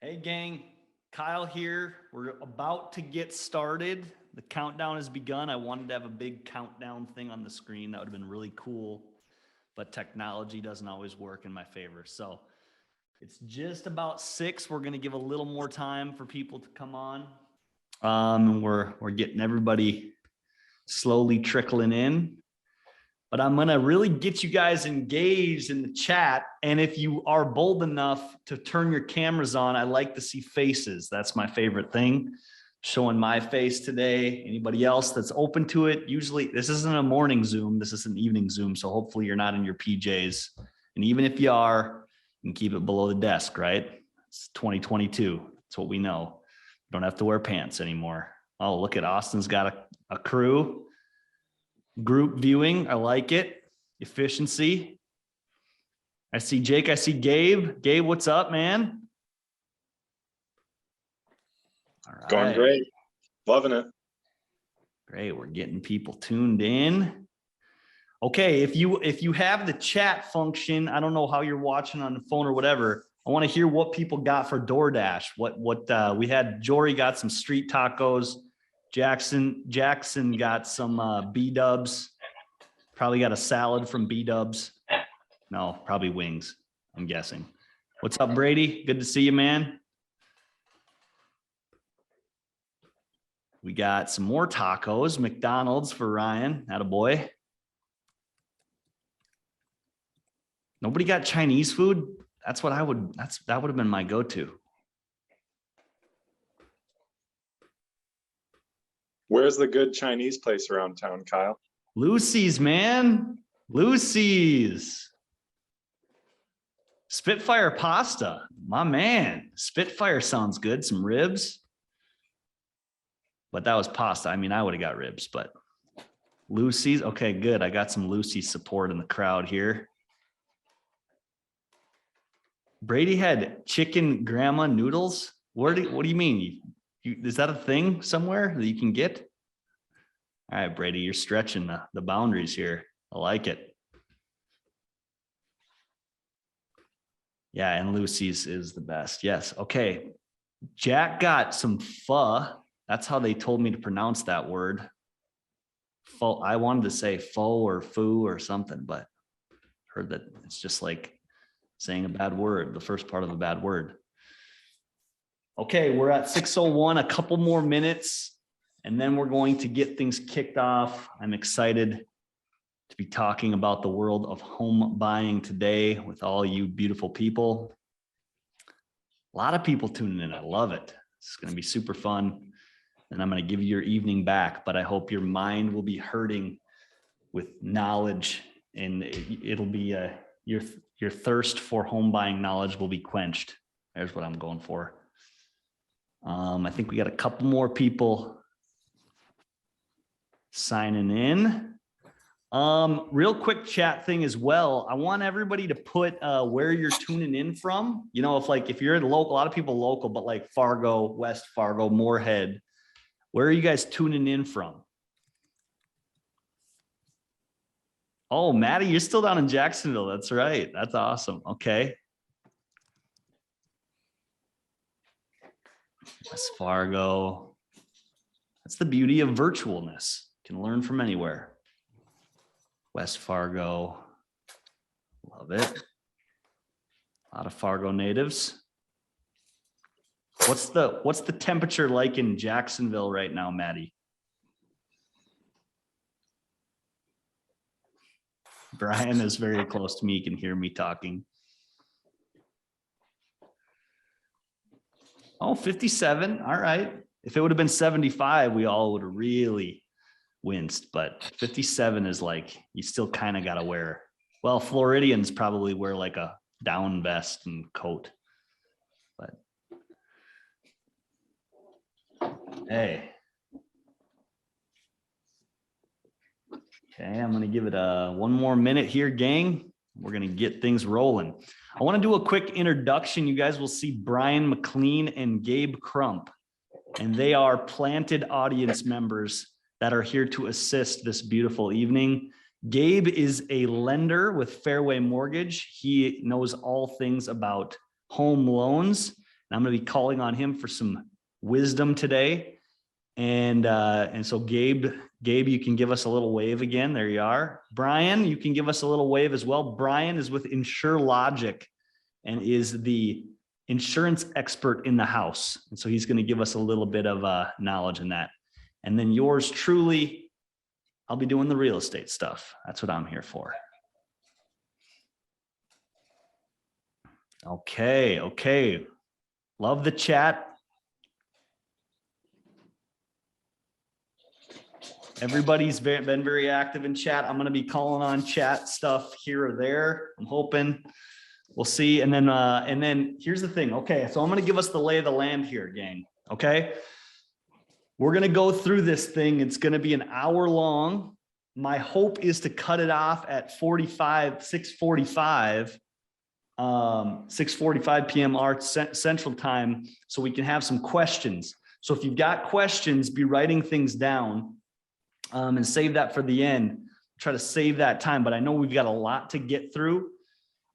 Hey gang, Kyle here. We're about to get started. The countdown has begun. I wanted to have a big countdown thing on the screen. That would have been really cool, but technology doesn't always work in my favor. So it's just about 6. We're going to give a little more time for people to come on. We're getting everybody slowly trickling in. But I'm going to really get you guys engaged in the chat. And if you are bold enough to turn your cameras on, I like to see faces. That's my favorite thing. Showing my face today. Anybody else that's open to it? Usually this isn't a morning Zoom. This is an evening Zoom. So hopefully you're not in your PJs. And even if you are, you can keep it below the desk, right? It's 2022. That's what we know. You don't have to wear pants anymore. Oh, look at Austin's got a crew. Group viewing, I like it. Efficiency. I see Jake, I see Gabe. Gabe, what's up, man? All right. Going great. Loving it. Great, we're getting people tuned in. Okay, if you have the chat function, I don't know how you're watching on the phone or whatever. I want to hear what people got for DoorDash. What we had. Jory got some street tacos. Jackson got some B-dubs. Probably got a salad from B-dubs. No, probably wings, I'm guessing. What's up, Brady? Good to see you, man. We got some more tacos. McDonald's for Ryan. Attaboy. Nobody got Chinese food? That would have been my go-to. Where's the good Chinese place around town, Kyle? Lucy's, man. Lucy's. Spitfire pasta. My man. Spitfire sounds good. Some ribs. But that was pasta. I mean, I would have got ribs, but Lucy's. Okay, good. I got some Lucy's support in the crowd here. Brady had chicken grandma noodles. What do you mean? Is that a thing somewhere that you can get? All right, Brady, you're stretching the boundaries here. I like it. Yeah, and Lucy's is the best. Yes. Okay. Jack got some pho. That's how they told me to pronounce that word. Pho. I wanted to say pho or foo or something, but heard that it's just like saying a bad word, the first part of a bad word. Okay, we're at 6:01, a couple more minutes, and then we're going to get things kicked off. I'm excited to be talking about the world of home buying today with all you beautiful people. A lot of people tuning in. I love it. It's going to be super fun, and I'm going to give you your evening back, but I hope your mind will be hurting with knowledge, and it'll be your thirst for home buying knowledge will be quenched. There's what I'm going for. I think we got a couple more people signing in. Real quick chat thing as well. I want everybody to put where you're tuning in from. You know, if you're in local, a lot of people local, but like Fargo, West Fargo, Moorhead, where are you guys tuning in from? Oh, Maddie, you're still down in Jacksonville. That's right. That's awesome. Okay. West Fargo. That's the beauty of virtualness. You can learn from anywhere. West Fargo. Love it. A lot of Fargo natives. What's the temperature like in Jacksonville right now, Maddie? Brian is very close to me. He can hear me talking. Oh, 57. All right. If it would have been 75, we all would have really winced. But 57 is like, you still kind of got to wear. Well, Floridians probably wear like a down vest and coat. But hey. Okay, I'm going to give it one more minute here, gang. We're going to get things rolling. I want to do a quick introduction. You guys will see Brian McLean and Gabe Crump, and they are planted audience members that are here to assist this beautiful evening. Gabe is a lender with Fairway Mortgage. He knows all things about home loans, And I'm going to be calling on him for some wisdom today. And so Gabe, you can give us a little wave again. There you are. Brian, you can give us a little wave as well. Brian is with Insure Logic and is the insurance expert in the house. And so he's going to give us a little bit of knowledge in that. And then yours truly, I'll be doing the real estate stuff. That's what I'm here for. Okay. Love the chat. Everybody's been very active in chat. I'm going to be calling on chat stuff here or there. I'm hoping. We'll see. And then here's the thing. Okay, so I'm going to give us the lay of the land here, gang. Okay. We're going to go through this thing. It's going to be an hour long. My hope is to cut it off at 6:45 p.m. our Central Time, so we can have some questions. So if you've got questions, be writing things down and save that for the end. Try to save that time, but I know we've got a lot to get through.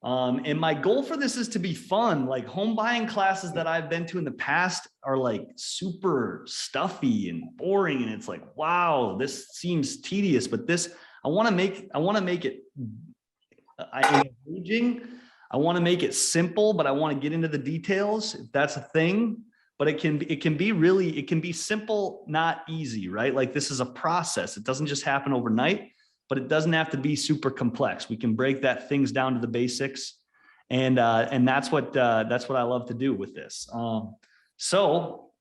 And my goal for this is to be fun. Like home buying classes that I've been to in the past are like super stuffy and boring. And it's like, wow, this seems tedious, but this, I want to make it engaging. I want to make it simple, but I want to get into the details if that's a thing. But it can be simple, not easy, right? Like this is a process. It doesn't just happen overnight, but it doesn't have to be super complex. We can break that things down to the basics. And that's what I love to do with this. So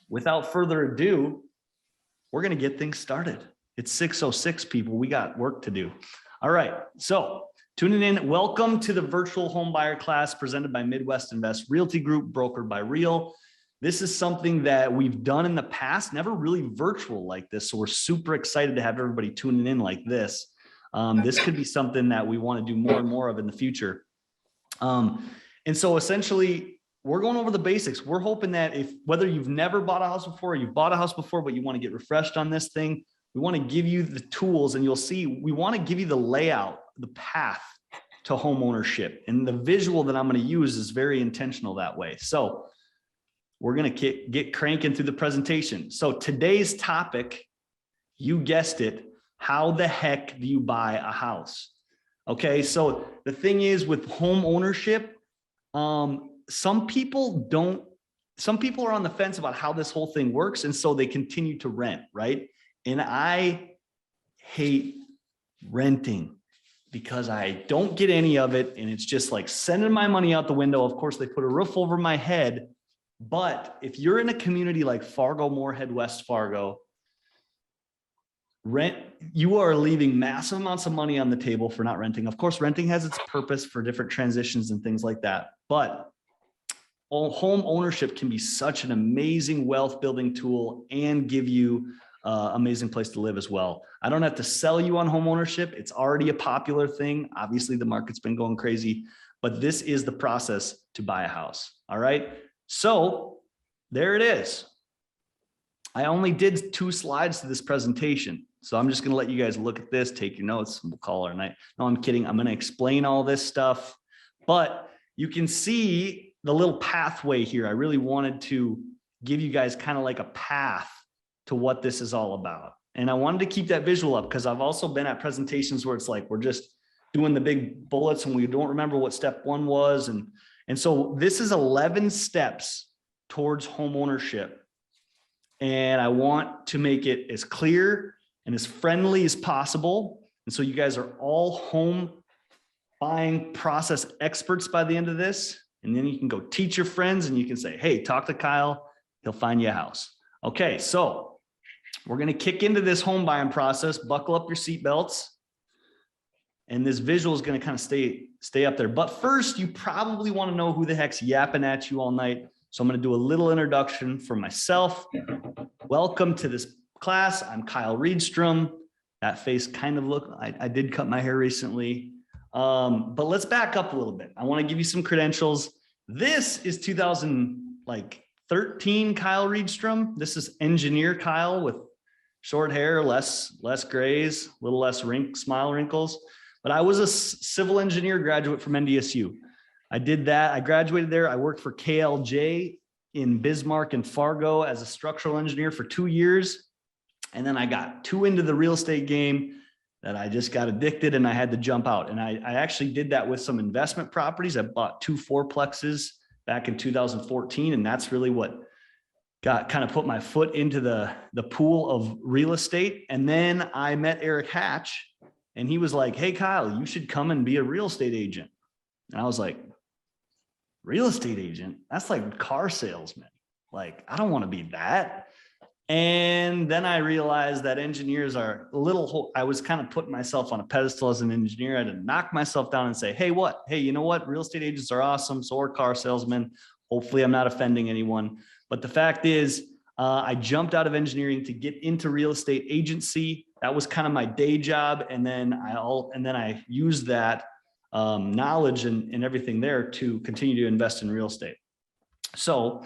without further ado, we're going to get things started. It's 6:06, people. We got work to do. All right. So tuning in. Welcome to the virtual home buyer class presented by Midwest Invest Realty Group, brokered by Real. This is something that we've done in the past, never really virtual like this. So we're super excited to have everybody tuning in like this. This could be something that we want to do more and more of in the future. And so essentially, we're going over the basics. We're hoping that whether you've never bought a house before, or you've bought a house before, but you want to get refreshed on this thing, we want to give you the tools, and you'll see, we want to give you the layout, the path to home ownership. And the visual that I'm going to use is very intentional that way. So we're going to get cranking through the presentation. So today's topic, you guessed it, how the heck do you buy a house? Okay, so the thing is with home ownership, some people are on the fence about how this whole thing works, and so they continue to rent, right? And I hate renting because I don't get any of it, and it's just like sending my money out the window. Of course, they put a roof over my head. But if you're in a community like Fargo, Moorhead, West Fargo, you are leaving massive amounts of money on the table for not renting. Of course, renting has its purpose for different transitions and things like that. But home ownership can be such an amazing wealth building tool and give you an amazing place to live as well. I don't have to sell you on home ownership. It's already a popular thing. Obviously, the market's been going crazy, but this is the process to buy a house. All right. So there it is. I only did 2 slides to this presentation. So I'm just going to let you guys look at this, take your notes, and we'll call it a night. No, I'm kidding. I'm going to explain all this stuff, but you can see the little pathway here. I really wanted to give you guys kind of like a path to what this is all about. And I wanted to keep that visual up because I've also been at presentations where it's like, we're just doing the big bullets and we don't remember what step 1 was. And so this is 11 steps towards home ownership. And I want to make it as clear and as friendly as possible. And so you guys are all home buying process experts by the end of this. And then you can go teach your friends and you can say, hey, talk to Kyle. He'll find you a house. Okay, so we're going to kick into this home buying process. Buckle up your seatbelts. And this visual is going to kind of stay up there. But first, you probably want to know who the heck's yapping at you all night. So I'm going to do a little introduction for myself. Welcome to this class. I'm Kyle Reedstrom. That face kind of I did cut my hair recently. But let's back up a little bit. I want to give you some credentials. This is 2013 Kyle Reedstrom. This is engineer Kyle with short hair, less grays, a little less smile wrinkles. But I was a civil engineer graduate from NDSU. I did that. I graduated there. I worked for KLJ in Bismarck and Fargo as a structural engineer for 2 years. And then I got too into the real estate game that I just got addicted and I had to jump out. And I actually did that with some investment properties. I bought 2 fourplexes back in 2014. And that's really what got kind of put my foot into the pool of real estate. And then I met Eric Hatch and he was like, hey, Kyle, you should come and be a real estate agent. And I was like, real estate agent? That's like car salesman. Like, I don't want to be that. And then I realized that engineers are a little, I was kind of putting myself on a pedestal as an engineer. I had to knock myself down and say, hey, you know what? Real estate agents are awesome. So are car salesmen. Hopefully I'm not offending anyone. But the fact is, I jumped out of engineering to get into real estate agency. That was kind of my day job. And then I used that knowledge and everything there to continue to invest in real estate. So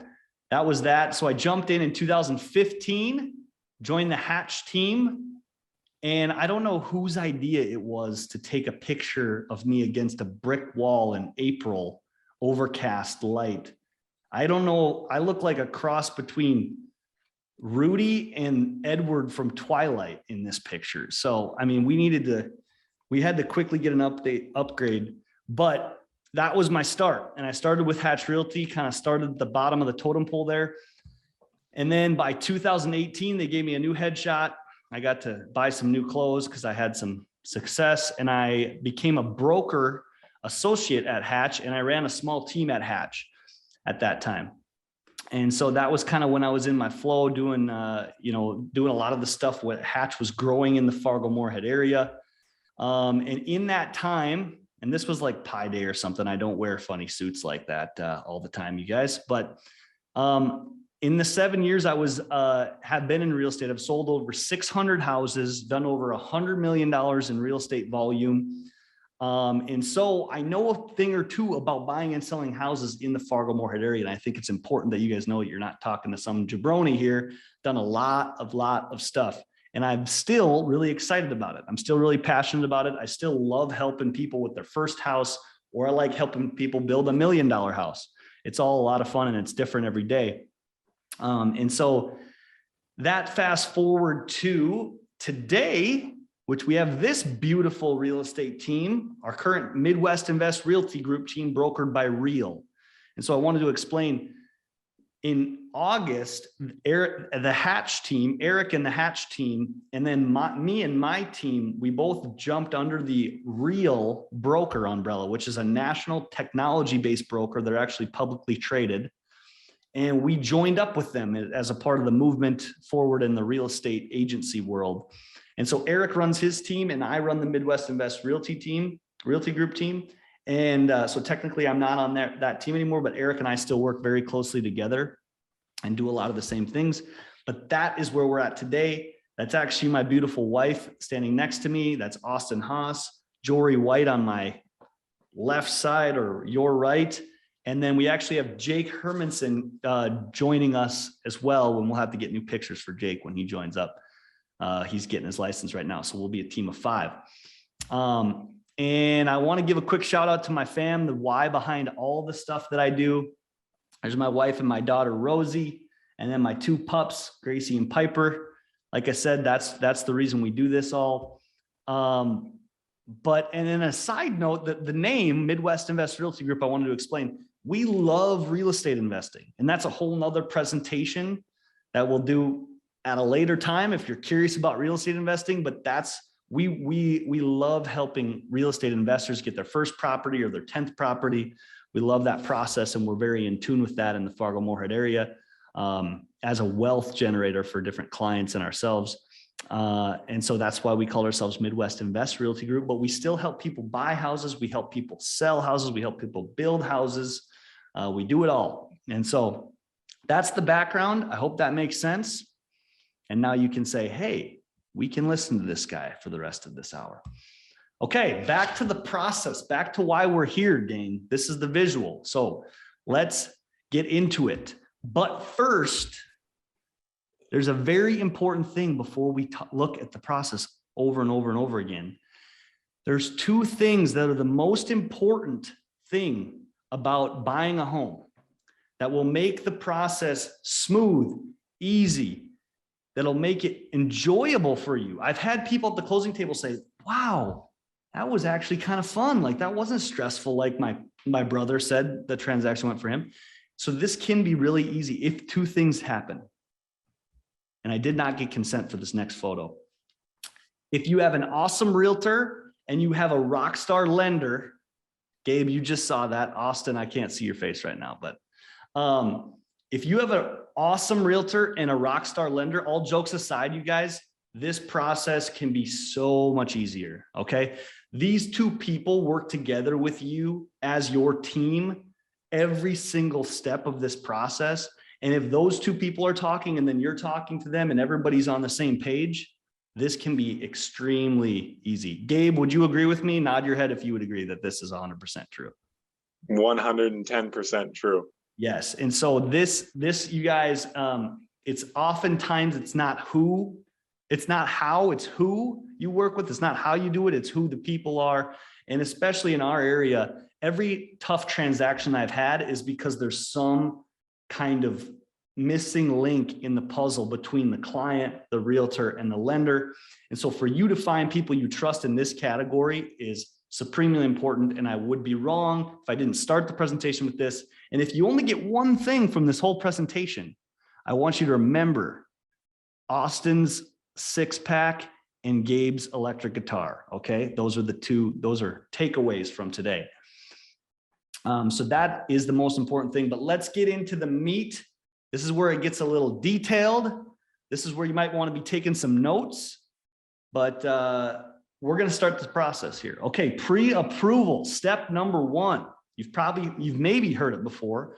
that was that. So I jumped in 2015, joined the Hatch team. And I don't know whose idea it was to take a picture of me against a brick wall in April, overcast light. I don't know. I look like a cross between Rudy and Edward from Twilight in this picture. So, I mean, we had to quickly get an upgrade, but that was my start. And I started with Hatch Realty, kind of started at the bottom of the totem pole there. And then by 2018, they gave me a new headshot. I got to buy some new clothes because I had some success and I became a broker associate at Hatch and I ran a small team at Hatch at that time. And so that was kind of when I was in my flow doing a lot of the stuff what Hatch was growing in the Fargo-Moorhead area. And in that time, and this was like Pi Day or something, I don't wear funny suits like that all the time, you guys, but in the 7 years I have been in real estate, I've sold over 600 houses, done over $100 million in real estate volume. And so I know a thing or two about buying and selling houses in the Fargo-Moorhead area. And I think it's important that you guys know you're not talking to some jabroni here, done a lot of stuff. And I'm still really excited about it. I'm still really passionate about it. I still love helping people with their first house, or I like helping people build $1 million house. It's all a lot of fun and it's different every day. And so that fast forward to today, which we have this beautiful real estate team, our current Midwest Invest Realty Group team brokered by Real. And so I wanted to explain in August, Eric and the Hatch team, and then me and my team, we both jumped under the Real broker umbrella, which is a national technology-based broker. They're actually publicly traded. And we joined up with them as a part of the movement forward in the real estate agency world. And so Eric runs his team and I run the Midwest Invest Realty Group team. And so technically I'm not on that team anymore, but Eric and I still work very closely together and do a lot of the same things. But that is where we're at today. That's actually my beautiful wife standing next to me. That's Austin Haas, Jory White on my left side or your right. And then we actually have Jake Hermanson joining us as well, when we'll have to get new pictures for Jake when he joins up. He's getting his license right now. So we'll be a team of 5. And I want to give a quick shout out to my fam, the why behind all the stuff that I do. There's my wife and my daughter, Rosie, and then my 2 pups, Gracie and Piper. Like I said, that's the reason we do this all. And then a side note, the name Midwest Invest Realty Group, I wanted to explain. We love real estate investing, and that's a whole nother presentation that we'll do at a later time if you're curious about real estate investing. But we love helping real estate investors get their first property or their 10th property. We love that process, and we're very in tune with that in the Fargo-Moorhead area as a wealth generator for different clients and ourselves. And so that's why we call ourselves Midwest Invest Realty Group, but we still help people buy houses. We help people sell houses. We help people build houses. We do it all. And so that's the background. I hope that makes sense. And now you can say, hey, we can listen to this guy for the rest of this hour. Okay, back to the process, back to why we're here, Dane. This is the visual. So let's get into it. But first, there's a very important thing before we look at the process over and over and over again. There's 2 things that are the most important thing about buying a home that will make the process smooth, easy, that'll make it enjoyable for you. I've had people at the closing table say, wow, that was actually kind of fun. Like that wasn't stressful. Like my brother said, the transaction went for him. So this can be really easy if two things happen. And I did not get consent for this next photo. If you have an awesome realtor and you have a rock star lender, Gabe, you just saw that. Austin, I can't see your face right now, but if you have an awesome realtor and a rock star lender, all jokes aside, you guys, this process can be so much easier, okay? These two people work together with you as your team every single step of this process. And if those two people are talking and then you're talking to them and everybody's on the same page, this can be extremely easy. Gabe, would you agree with me? Nod your head if you would agree that this is 100% true. 110% true. Yes. And so this, you guys, it's oftentimes, it's not how, it's who you work with. It's not how you do it. It's who the people are. And especially in our area, every tough transaction I've had is because there's some kind of missing link in the puzzle between the client, the realtor, and the lender. And so for you to find people you trust in this category is supremely important. And I would be wrong if I didn't start the presentation with this. And if you only get one thing from this whole presentation, I want you to remember Austin's 6-pack and Gabe's electric guitar. Okay. Those are takeaways from today. So that is the most important thing, but let's get into the meat. This is where it gets a little detailed. This is where you might want to be taking some notes, but we're going to start the process here. Okay. Pre-approval, step number 1. You've maybe heard it before,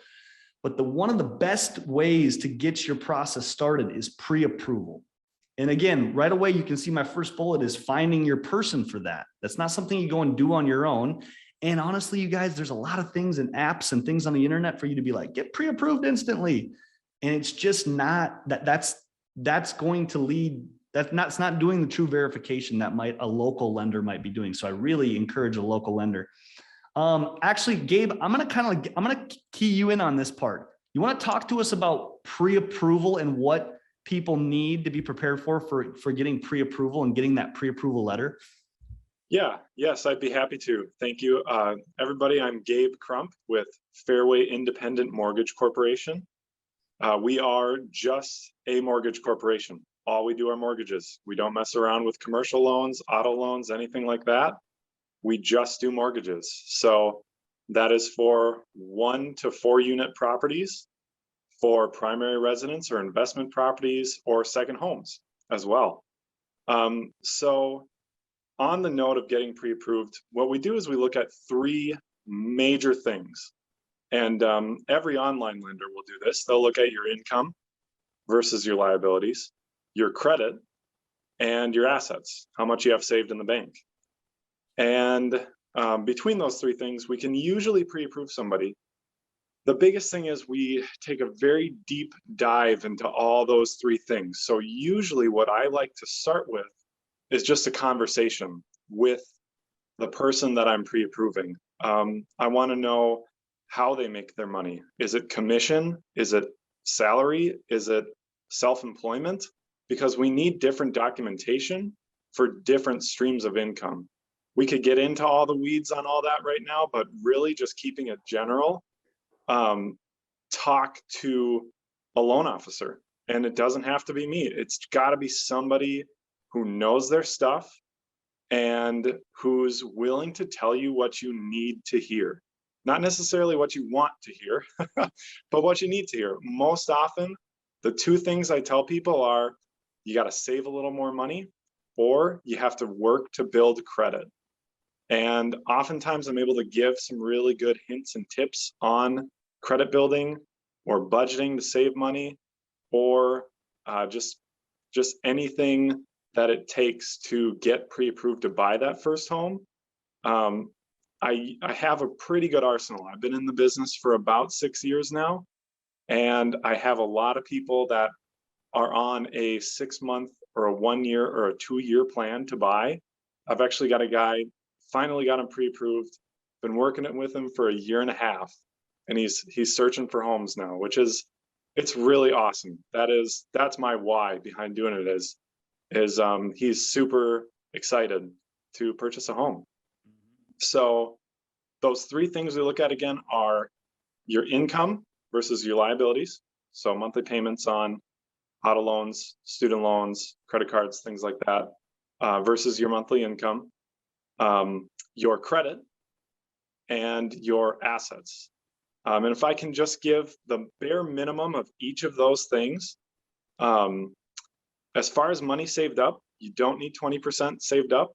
but one of the best ways to get your process started is pre-approval. And again, right away, you can see my first bullet is finding your person for that. That's not something you go and do on your own. And honestly, you guys, there's a lot of things and apps and things on the internet for you to be like, get pre-approved instantly. And it's just not that's going to lead, that's not doing the true verification that a local lender might be doing. So I really encourage a local lender. Actually, Gabe, I'm going to key you in on this part. You want to talk to us about pre-approval and what people need to be prepared for getting pre-approval and getting that pre-approval letter? Yes, I'd be happy to. Thank you. Everybody, I'm Gabe Crump with Fairway Independent Mortgage Corporation. We are just a mortgage corporation. All we do are mortgages. We don't mess around with commercial loans, auto loans, anything like that. We just do mortgages. So that is for 1 to 4 unit properties, for primary residence or investment properties, or second homes as well. So on the note of getting pre-approved, what we do is we look at 3 major things. And every online lender will do this. They'll look at your income versus your liabilities, your credit, and your assets, how much you have saved in the bank. And between those 3 things, we can usually pre-approve somebody. The biggest thing is we take a very deep dive into all those 3 things. So usually what I like to start with is just a conversation with the person that I'm pre-approving. I want to know how they make their money. Is it commission? Is it salary? Is it self-employment? Because we need different documentation for different streams of income. We could get into all the weeds on all that right now, but really just keeping it general, talk to a loan officer. And it doesn't have to be me. It's got to be somebody who knows their stuff and who's willing to tell you what you need to hear. Not necessarily what you want to hear, but what you need to hear. Most often, the 2 things I tell people are, you got to save a little more money, or you have to work to build credit. And oftentimes I'm able to give some really good hints and tips on credit building or budgeting to save money, or just anything that it takes to get pre-approved to buy that first home. I have a pretty good arsenal. I've been in the business for about 6 years now, and I have a lot of people that are on a 6-month or a 1-year or a 2-year plan to buy. I've actually got a guy, finally got him pre-approved, been working it with him for 1.5 years, and he's searching for homes now, which is, it's really awesome. That's my why behind doing it is he's super excited to purchase a home. So those three things we look at again are your income versus your liabilities. So monthly payments on auto loans, student loans, credit cards, things like that, versus your monthly income, your credit, and your assets. And if I can just give the bare minimum of each of those things, as far as money saved up, you don't need 20% saved up.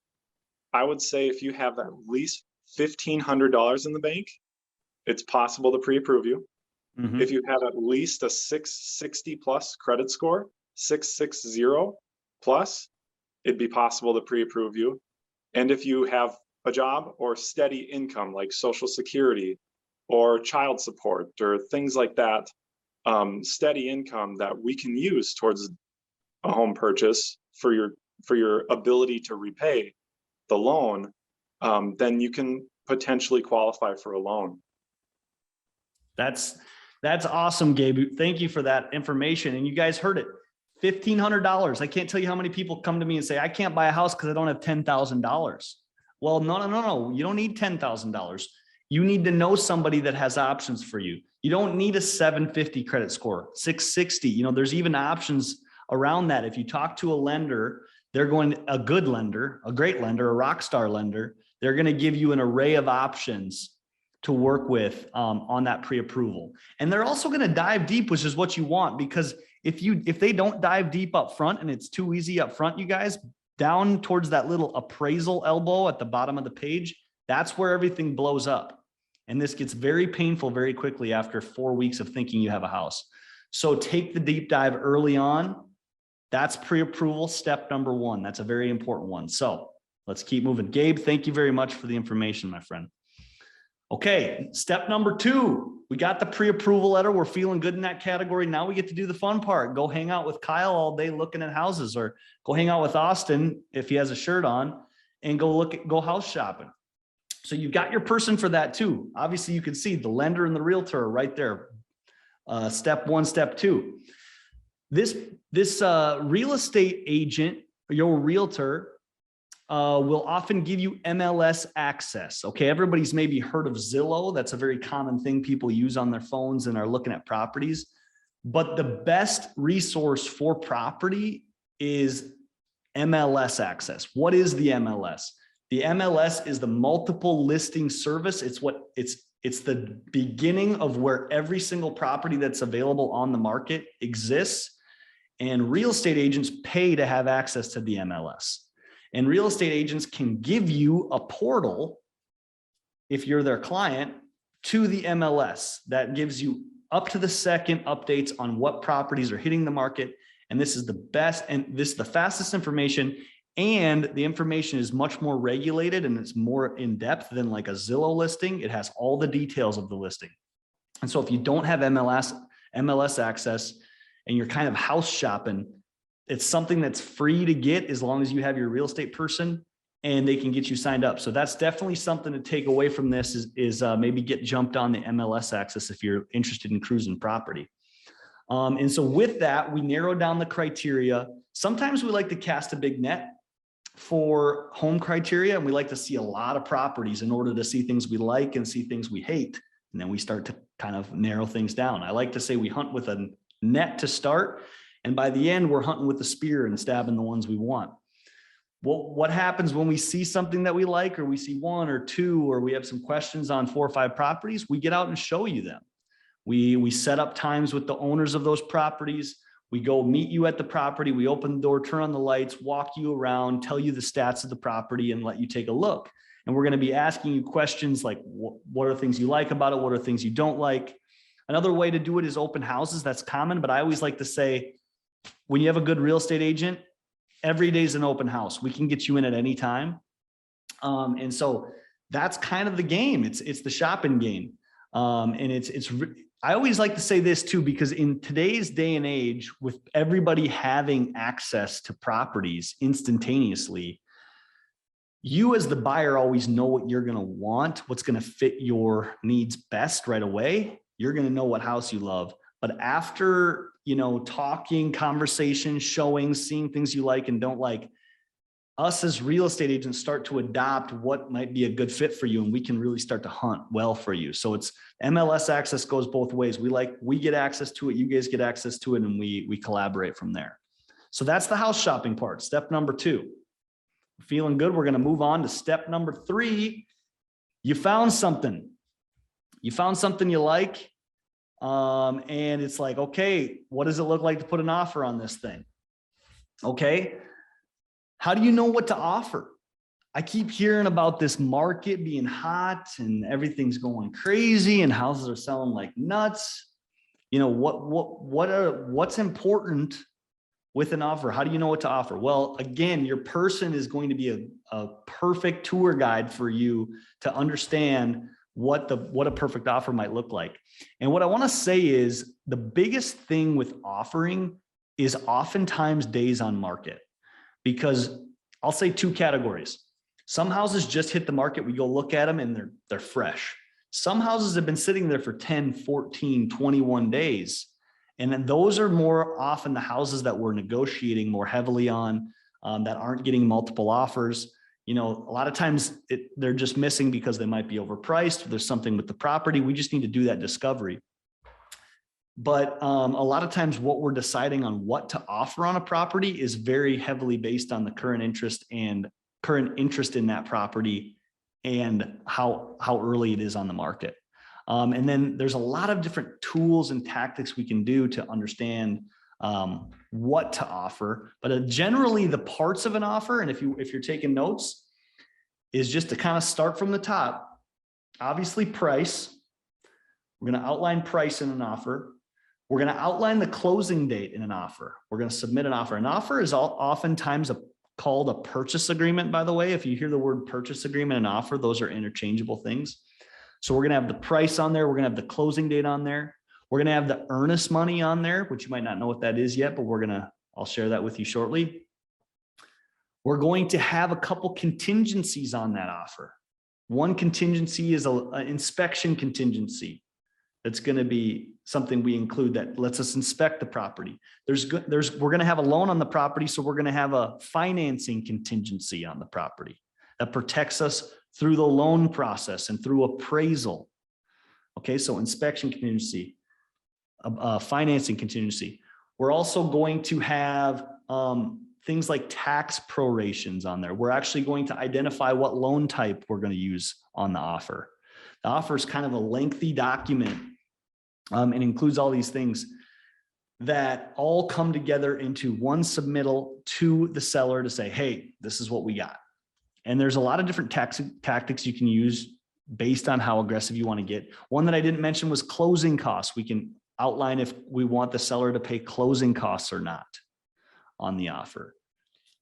I would say if you have at least $1,500 in the bank, it's possible to pre-approve you. Mhm. If you have at least a 660 plus credit score, 660 plus, it'd be possible to pre-approve you. And if you have a job or steady income like Social Security or child support or things like that, steady income that we can use towards a home purchase for your ability to repay the loan, then you can potentially qualify for a loan. That's awesome, Gabe. Thank you for that information. And you guys heard it. $1,500. I can't tell you how many people come to me and say, I can't buy a house because I don't have $10,000. Well, no. You don't need $10,000. You need to know somebody that has options for you. You don't need a 750 credit score, 660. There's even options around that. If you talk to a lender, they're going, a good lender, a great lender, a rock star lender, they're going to give you an array of options to work with on that pre-approval. And they're also going to dive deep, which is what you want, because if they don't dive deep up front and it's too easy up front, you guys, down towards that little appraisal elbow at the bottom of the page, that's where everything blows up. And this gets very painful very quickly after 4 weeks of thinking you have a house. So take the deep dive early on. That's pre-approval step number one. That's a very important one. So let's keep moving. Gabe, thank you very much for the information, my friend. Okay, step number two, we got the pre-approval letter. We're feeling good in that category. Now we get to do the fun part. Go hang out with Kyle all day looking at houses, or go hang out with Austin if he has a shirt on, and go house shopping. So you've got your person for that too. Obviously you can see the lender and the realtor are right there. Step one, step two. This real estate agent, your realtor, will often give you MLS access. Okay, everybody's maybe heard of Zillow. That's a very common thing people use on their phones and are looking at properties. But the best resource for property is MLS access. What is the MLS? The MLS is the multiple listing service. It's the beginning of where every single property that's available on the market exists. And real estate agents pay to have access to the MLS. And real estate agents can give you a portal, if you're their client, to the MLS that gives you up to the second updates on what properties are hitting the market. And this is the best, and this is the fastest information. And the information is much more regulated and it's more in depth than like a Zillow listing. It has all the details of the listing. And so if you don't have MLS access and you're kind of house shopping, it's something that's free to get as long as you have your real estate person and they can get you signed up. So that's definitely something to take away from this is maybe get jumped on the MLS access if you're interested in cruising property. And so with that, we narrow down the criteria. Sometimes we like to cast a big net for home criteria, and we like to see a lot of properties in order to see things we like and see things we hate. And then we start to kind of narrow things down. I like to say we hunt with a net to start, and by the end, we're hunting with a spear and stabbing the ones we want. Well, what happens when we see something that we like, or we see one or two, or we have some questions on 4 or 5 properties? We get out and show you them. We set up times with the owners of those properties. We go meet you at the property. We open the door, turn on the lights, walk you around, tell you the stats of the property, and let you take a look. And we're going to be asking you questions like, what are things you like about it? What are things you don't like? Another way to do it is open houses. That's common, but I always like to say, when you have a good real estate agent, every day is an open house. We can get you in at any time. And so that's kind of the game. It's the shopping game. And I always like to say this too, because in today's day and age, with everybody having access to properties instantaneously, you as the buyer always know what you're going to want, what's going to fit your needs best right away. You're going to know what house you love. But after, talking, conversation, showing, seeing things you like and don't like, us as real estate agents start to adopt what might be a good fit for you, and we can really start to hunt well for you. So it's MLS access goes both ways. We get access to it, you guys get access to it, and we collaborate from there. So that's the house shopping part. Step number 2. Feeling good. We're going to move on to step number 3. You found something. You found something you like. And it's like, okay, what does it look like to put an offer on this thing? Okay. How do you know what to offer? I keep hearing about this market being hot and everything's going crazy and houses are selling like nuts. What's important with an offer? How do you know what to offer? Well, again, your person is going to be a perfect tour guide for you to understand what a perfect offer might look like. And what I want to say is the biggest thing with offering is oftentimes days on market. Because I'll say 2 categories. Some houses just hit the market. We go look at them and they're fresh. Some houses have been sitting there for 10, 14, 21 days. And then those are more often the houses that we're negotiating more heavily on, that aren't getting multiple offers. A lot of times they're just missing because they might be overpriced. There's something with the property. We just need to do that discovery. But a lot of times what we're deciding on what to offer on a property is very heavily based on the current interest in that property and how early it is on the market. And then there's a lot of different tools and tactics we can do to understand what to offer. But generally the parts of an offer, and if you're taking notes, is just to kind of start from the top. Obviously price. We're going to outline price in an offer. We're going to outline the closing date in an offer. We're going to submit an offer. An offer is oftentimes called a purchase agreement, by the way. If you hear the word purchase agreement and offer, those are interchangeable things. So we're going to have the price on there. We're going to have the closing date on there. We're going to have the earnest money on there, which you might not know what that is yet, but I'll share that with you shortly. We're going to have a couple contingencies on that offer. One contingency is an inspection contingency. That's going to be something we include that lets us inspect the property. We're going to have a loan on the property. So we're going to have a financing contingency on the property that protects us through the loan process and through appraisal. Okay. So inspection contingency, financing contingency. We're also going to have things like tax prorations on there. We're actually going to identify what loan type we're going to use on the offer. The offer is kind of a lengthy document. And includes all these things that all come together into one submittal to the seller to say, hey, this is what we got. And there's a lot of different tactics you can use based on how aggressive you want to get. One that I didn't mention was closing costs. We can outline if we want the seller to pay closing costs or not on the offer.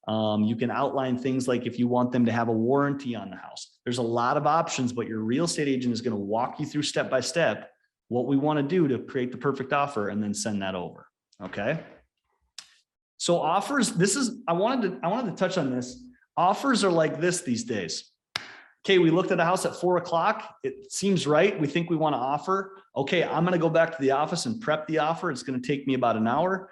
You can outline things like if you want them to have a warranty on the house. There's a lot of options, but your real estate agent is going to walk you through step by step what we want to do to create the perfect offer and then send that over. Okay. So offers, I wanted to touch on this. Offers are like this these days. Okay. We looked at a house at 4 o'clock. It seems right. We think we want to offer. Okay. I'm going to go back to the office and prep the offer. It's going to take me about an hour.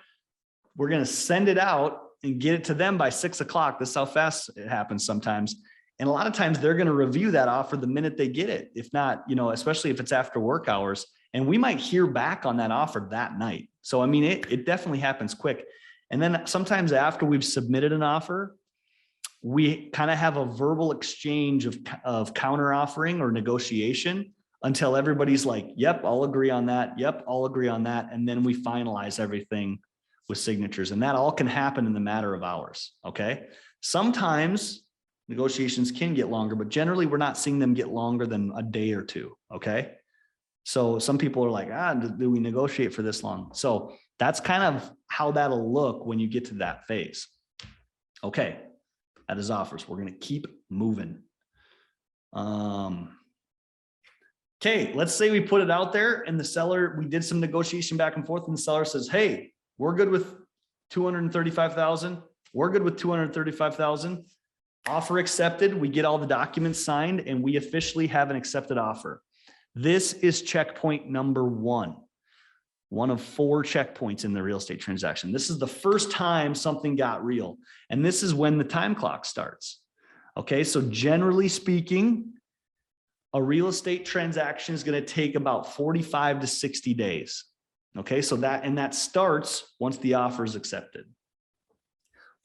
We're going to send it out and get it to them by 6 o'clock. This is how fast it happens sometimes. And a lot of times they're going to review that offer the minute they get it. If not, especially if it's after work hours. And we might hear back on that offer that night. So, I mean, it definitely happens quick. And then sometimes after we've submitted an offer, we kind of have a verbal exchange of counter offering or negotiation until everybody's like, yep, I'll agree on that. Yep, I'll agree on that. And then we finalize everything with signatures. And that all can happen in the matter of hours. Okay. Sometimes negotiations can get longer, but generally we're not seeing them get longer than a day or two. Okay. So some people are like, do we negotiate for this long? So that's kind of how that'll look when you get to that phase. Okay. That is offers. We're going to keep moving. Okay. Let's say we put it out there and the seller, we did some negotiation back and forth and the seller says, hey, we're good with 235,000. We're good with 235,000. Offer accepted, we get all the documents signed and we officially have an accepted offer. This is checkpoint number one of 4 checkpoints in the real estate transaction. This is the first time something got real. And this is when the time clock starts. Okay, so generally speaking, a real estate transaction is going to take about 45 to 60 days. Okay, so that starts once the offer is accepted.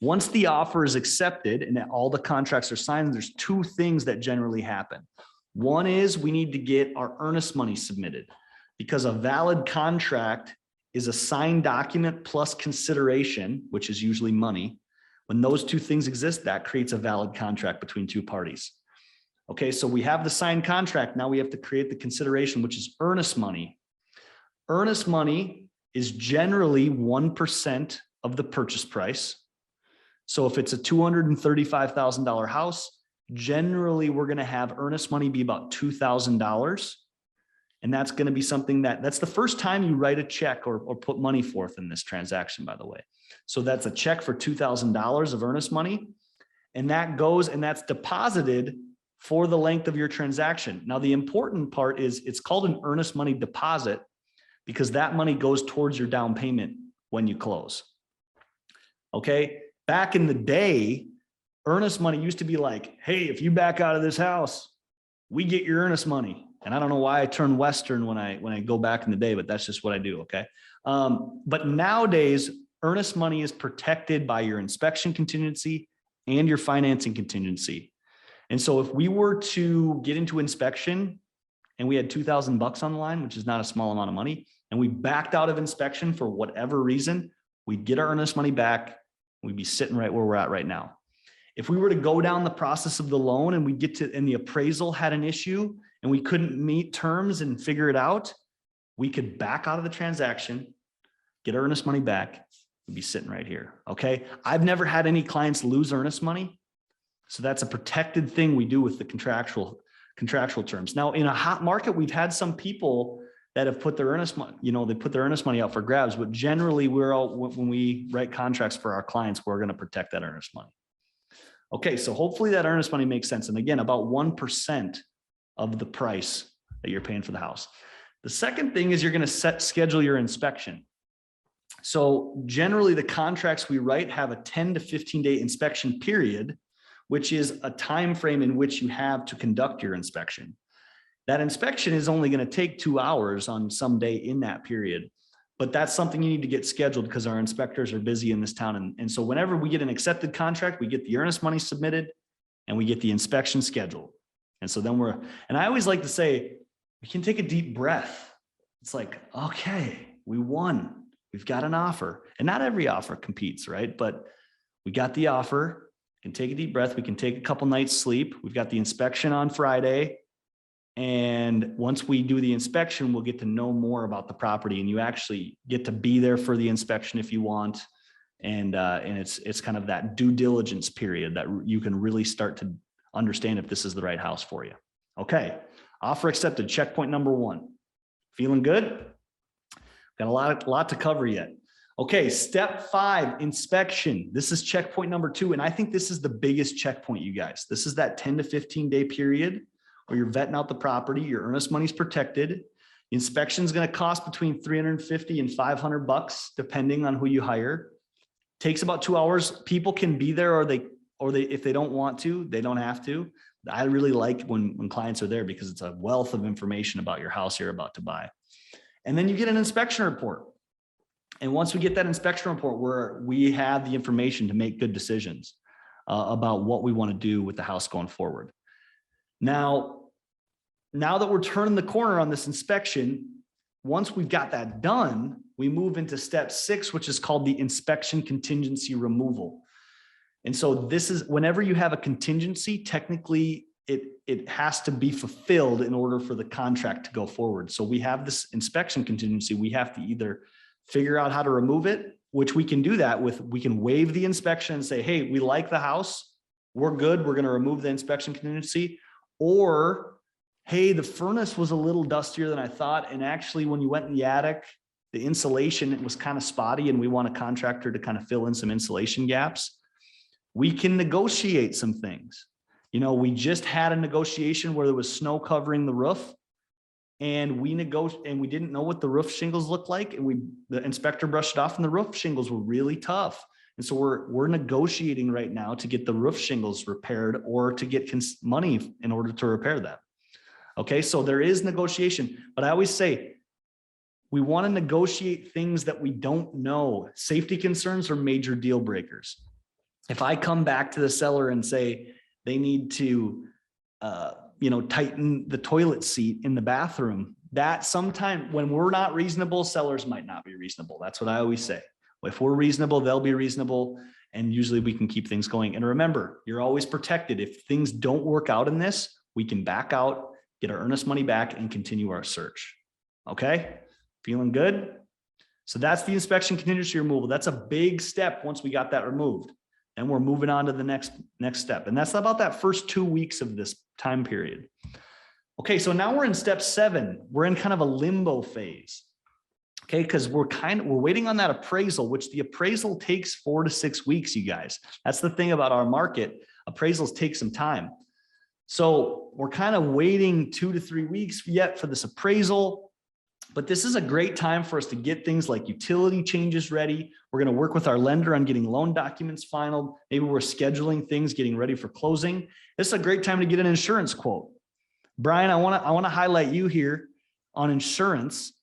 Once the offer is accepted and all the contracts are signed, there's 2 things that generally happen. One is we need to get our earnest money submitted, because a valid contract is a signed document plus consideration, which is usually money. When those 2 things exist, that creates a valid contract between 2 parties. Okay, so we have the signed contract. Now we have to create the consideration, which is earnest money. Earnest money is generally 1% of the purchase price. So if it's a $235,000 house, generally we're going to have earnest money be about $2,000. And that's going to be something that's the first time you write a check or put money forth in this transaction, by the way. So that's a check for $2,000 of earnest money. And that goes and that's deposited for the length of your transaction. Now, the important part is it's called an earnest money deposit because that money goes towards your down payment when you close. Okay. Back in the day, earnest money used to be like, hey, if you back out of this house, we get your earnest money. And I don't know why I turn Western when I go back in the day, but that's just what I do. Okay. But nowadays, earnest money is protected by your inspection contingency and your financing contingency. And so if we were to get into inspection and we had $2,000 on the line, which is not a small amount of money, and we backed out of inspection for whatever reason, we'd get our earnest money back. We'd be sitting right where we're at right now. If we were to go down the process of the loan and and the appraisal had an issue and we couldn't meet terms and figure it out, we could back out of the transaction, get our earnest money back, and be sitting right here. Okay. I've never had any clients lose earnest money. So that's a protected thing we do with the contractual terms. Now, in a hot market, we've had some people that have put their earnest money, they put their earnest money out for grabs, but generally when we write contracts for our clients, we're going to protect that earnest money. Okay, so hopefully that earnest money makes sense. And again, about 1% of the price that you're paying for the house. The second thing is you're going to schedule your inspection. So generally the contracts we write have a 10 to 15 day inspection period, which is a time frame in which you have to conduct your inspection. That inspection is only going to take 2 hours on some day in that period, but that's something you need to get scheduled because our inspectors are busy in this town. And so whenever we get an accepted contract, we get the earnest money submitted and we get the inspection scheduled. And so then and I always like to say, we can take a deep breath. It's like, okay, we won. We've got an offer, and not every offer competes, right? But we got the offer. We can take a deep breath. We can take a couple nights sleep. We've got the inspection on Friday. And once we do the inspection, we'll get to know more about the property, and you actually get to be there for the inspection if you want. And it's kind of that due diligence period that you can really start to understand if this is the right house for you. Okay. Offer accepted. Checkpoint number 1. Feeling good? Got a lot to cover yet. Okay. Step 5, inspection. This is checkpoint number 2. And I think this is the biggest checkpoint, you guys. This is that 10 to 15 day period where you're vetting out the property, your earnest money's protected. Inspection is going to cost between $350 and $500, depending on who you hire. Takes about 2 hours. People can be there, or they, if they don't want to, they don't have to. I really like when clients are there because it's a wealth of information about your house you're about to buy. And then you get an inspection report. And once we get that inspection report, we have the information to make good decisions about what we want to do with the house going forward. Now that we're turning the corner on this inspection, once we've got that done, we move into step 6, which is called the inspection contingency removal. And so this is whenever you have a contingency, technically it has to be fulfilled in order for the contract to go forward. So we have this inspection contingency. We have to either figure out how to remove it, which we can do that with, we can waive the inspection and say, hey, we like the house. We're good. We're going to remove the inspection contingency. Or, hey, the furnace was a little dustier than I thought. And actually, when you went in the attic, the insulation, it was kind of spotty, and we want a contractor to kind of fill in some insulation gaps. we can negotiate some things. You know, we just had a negotiation where there was snow covering the roof, and we didn't know what the roof shingles looked like, and the inspector brushed it off, and the roof shingles were really tough. And so we're negotiating right now to get the roof shingles repaired or to get money in order to repair them. Okay, so there is negotiation, but I always say we want to negotiate things that we don't know. Safety concerns are major deal breakers. If I come back to the seller and say they need to, tighten the toilet seat in the bathroom, that sometime when we're not reasonable, sellers might not be reasonable. That's what I always say. If we're reasonable, they'll be reasonable, and usually we can keep things going. And remember, you're always protected. If things don't work out in this, we can back out, get our earnest money back, and continue our search. Okay, feeling good? So that's the inspection contingency removal. That's a big step once we got that removed. And we're moving on to the next step. And that's about that first 2 weeks of this time period. Okay, so now we're in step 7. We're in kind of a limbo phase. Okay, because we're waiting on that appraisal, which the appraisal takes 4 to 6 weeks, you guys. That's the thing about our market. Appraisals take some time. So we're kind of waiting 2 to 3 weeks yet for this appraisal. But this is a great time for us to get things like utility changes ready. We're going to work with our lender on getting loan documents finalized. Maybe we're scheduling things, getting ready for closing. This is a great time to get an insurance quote. Brian, I want to highlight you here on insurance.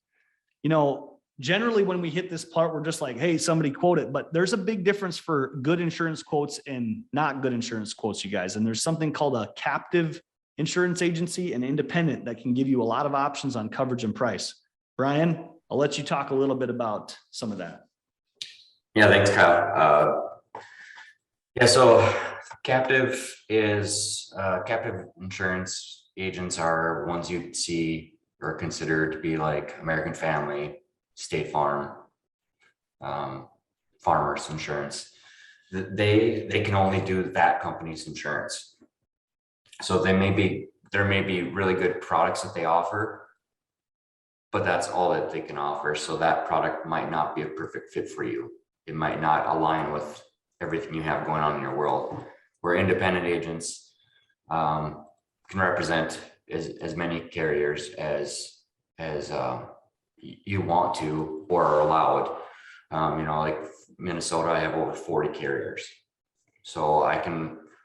You know, generally when we hit this part, we're just like, hey, somebody quote it. But there's a big difference for good insurance quotes and not good insurance quotes, you guys. And there's something called a captive insurance agency and independent that can give you a lot of options on coverage and price. Brian, I'll let you talk a little bit about some of that. Yeah, thanks, Kyle. So captive insurance agents are ones you'd see or consider to be like American Family, State Farm, Farmers Insurance. They can only do that company's insurance. So there may be really good products that they offer, but that's all that they can offer. So that product might not be a perfect fit for you. It might not align with everything you have going on in your world. Where independent agents can represent as many carriers as you want to or are allowed. Like Minnesota, I have over 40 carriers. So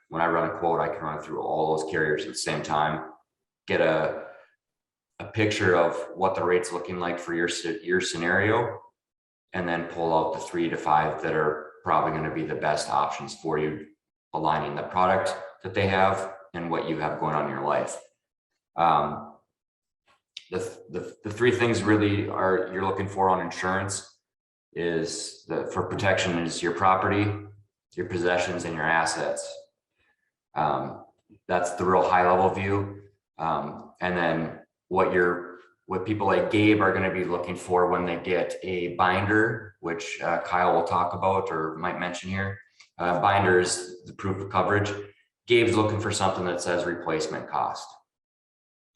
when I run a quote, I can run through all those carriers at the same time, get a picture of what the rate's looking like for your scenario, and then pull out the 3 to 5 that are probably going to be the best options for you, aligning the product that they have and what you have going on in your life. The 3 things really you're looking for on insurance is for protection is your property, your possessions, and your assets. That's the real high level view. And then what people like Gabe are going to be looking for when they get a binder, which Kyle will talk about or might mention here. Binder is the proof of coverage. Gabe's looking for something that says replacement cost,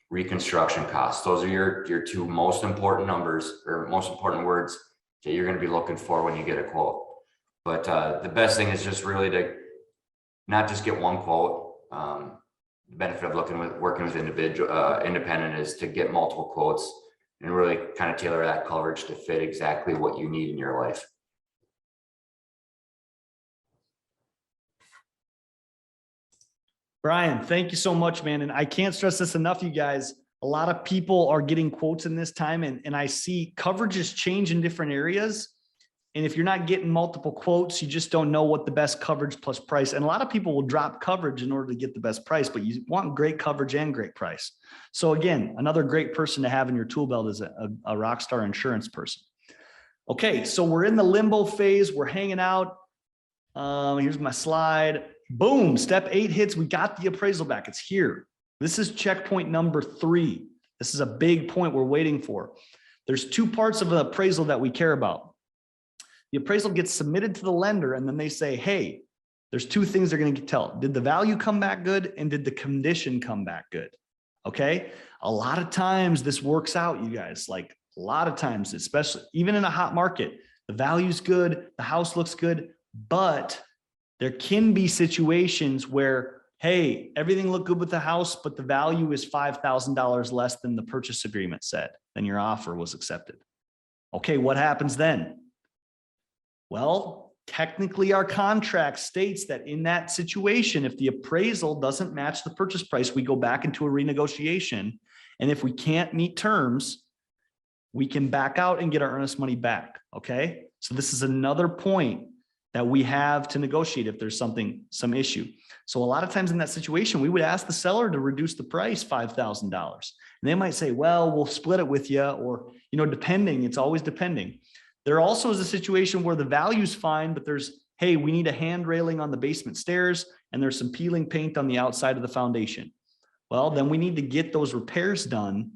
reconstruction cost. Those are your 2 most important numbers or most important words that you're going to be looking for when you get a quote. But the best thing is just really to not just get one quote. The benefit of working with independent is to get multiple quotes and really kind of tailor that coverage to fit exactly what you need in your life. Brian, thank you so much, man. And I can't stress this enough, you guys. A lot of people are getting quotes in this time, and I see coverages change in different areas. And if you're not getting multiple quotes, you just don't know what the best coverage plus price. And a lot of people will drop coverage in order to get the best price, but you want great coverage and great price. So again, another great person to have in your tool belt is a rockstar insurance person. Okay, so we're in the limbo phase. We're hanging out. Here's my slide. Boom, step 8 hits. We got the appraisal back. It's here. This is checkpoint number 3. This is a big point we're waiting for. There's 2 parts of an appraisal that we care about. The appraisal gets submitted to the lender, and then they say, hey, there's 2 things they're going to tell. Did the value come back good? And did the condition come back good? Okay. A lot of times this works out, you guys, like a lot of times, especially even in a hot market, the value's good. The house looks good, but There can be situations where, hey, everything looked good with the house, but the value is $5,000 less than the purchase agreement said, then your offer was accepted. Okay, what happens then? Well, technically our contract states that in that situation, if the appraisal doesn't match the purchase price, we go back into a renegotiation. And if we can't meet terms, we can back out and get our earnest money back. Okay. So this is another point that we have to negotiate if there's some issue. So a lot of times in that situation, we would ask the seller to reduce the price $5,000. And they might say, well, we'll split it with you, or, depending, it's always depending. There also is a situation where the value's fine, but there's, hey, we need a hand railing on the basement stairs and there's some peeling paint on the outside of the foundation. Well, then we need to get those repairs done,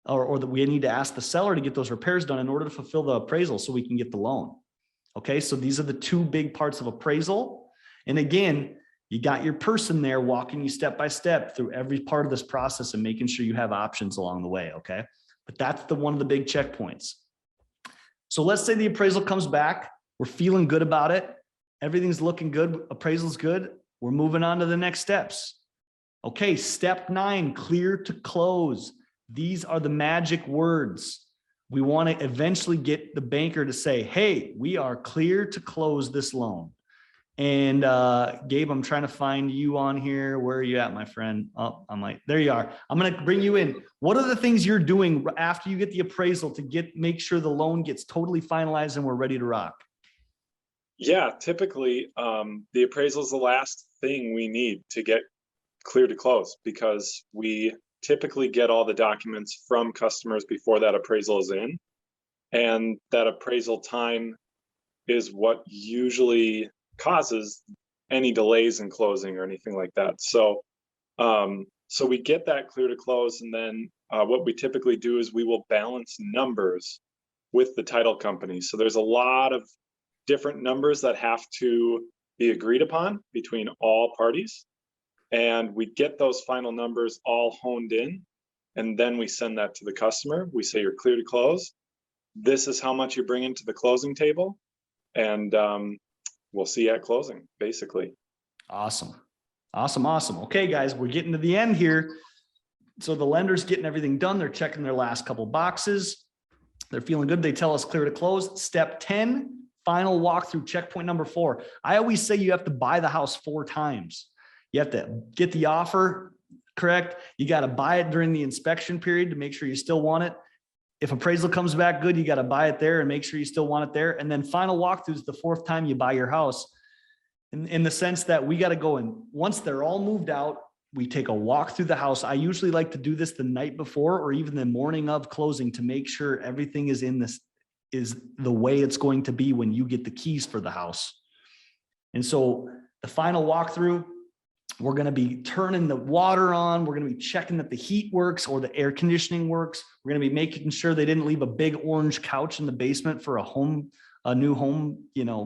or that we need to ask the seller to get those repairs done in order to fulfill the appraisal so we can get the loan. Okay, so these are the two big parts of appraisal. And again, you got your person there walking you step by step through every part of this process and making sure you have options along the way. Okay, but that's one of the big checkpoints. So let's say the appraisal comes back. We're feeling good about it. Everything's looking good. Appraisal's good. We're moving on to the next steps. Okay, step 9, clear to close. These are the magic words. We want to eventually get the banker to say, hey, we are clear to close this loan. And Gabe, I'm trying to find you on here. Where are you at, my friend? Oh, there you are. I'm going to bring you in. What are the things you're doing after you get the appraisal to make sure the loan gets totally finalized and we're ready to rock? Yeah, typically the appraisal is the last thing we need to get clear to close, because we typically get all the documents from customers before that appraisal is in. And that appraisal time is what usually causes any delays in closing or anything like that. So, so we get that clear to close. And then what we typically do is we will balance numbers with the title company. So there's a lot of different numbers that have to be agreed upon between all parties. And we get those final numbers all honed in, and then we send that to the customer. We say, you're clear to close. This is how much you're bringing to the closing table. And we'll see you at closing, basically. Awesome. Awesome. Awesome. Okay, guys, we're getting to the end here. So the lender's getting everything done. They're checking their last couple boxes. They're feeling good. They tell us clear to close. Step 10, final walkthrough, checkpoint number 4. I always say you have to buy the house 4 times. You have to get the offer correct. You got to buy it during the inspection period to make sure you still want it. If appraisal comes back good, you got to buy it there and make sure you still want it there. And then final walkthrough is the 4th time you buy your house, in the sense that we got to go in. Once they're all moved out, we take a walk through the house. I usually like to do this the night before or even the morning of closing to make sure everything is the way it's going to be when you get the keys for the house. And so the final walkthrough, we're going to be turning the water on. We're going to be checking that the heat works or the air conditioning works. We're going to be making sure they didn't leave a big orange couch in the basement for a new home,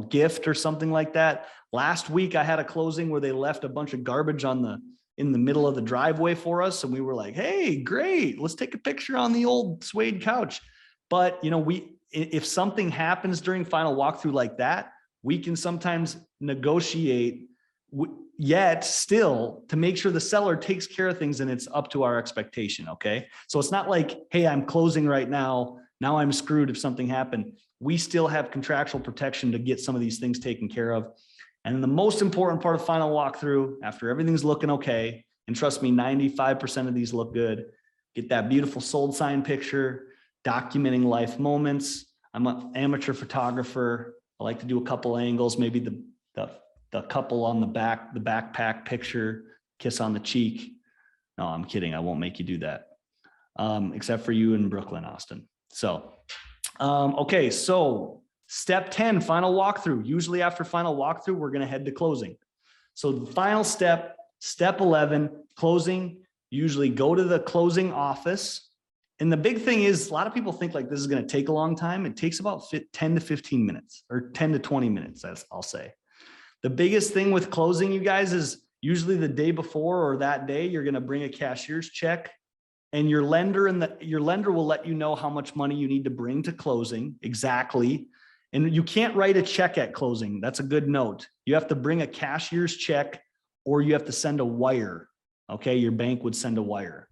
gift or something like that. Last week I had a closing where they left a bunch of garbage in the middle of the driveway for us. And we were like, hey, great, let's take a picture on the old suede couch. But if something happens during final walkthrough like that, we can sometimes negotiate yet still to make sure the seller takes care of things and it's up to our expectation. Okay. So it's not like, hey, I'm closing right now. Now I'm screwed if something happened. We still have contractual protection to get some of these things taken care of. And then the most important part of final walkthrough, after everything's looking okay, and trust me, 95% of these look good, get that beautiful sold sign picture, documenting life moments. I'm an amateur photographer. I like to do a couple angles, maybe the couple on the backpack picture, kiss on the cheek. No, I'm kidding. I won't make you do that. Except for you in Brooklyn, Austin. So, okay. So step 10, final walkthrough. Usually after final walkthrough, we're going to head to closing. So the final step, step 11, closing, usually go to the closing office. And the big thing is, a lot of people think like this is going to take a long time. It takes about 10 to 15 minutes or 10 to 20 minutes, as I'll say. The biggest thing with closing, you guys, is usually the day before or that day, you're going to bring a cashier's check, and your lender will let you know how much money you need to bring to closing exactly. And you can't write a check at closing. That's a good note. You have to bring a cashier's check or you have to send a wire. Okay, your bank would send a wire.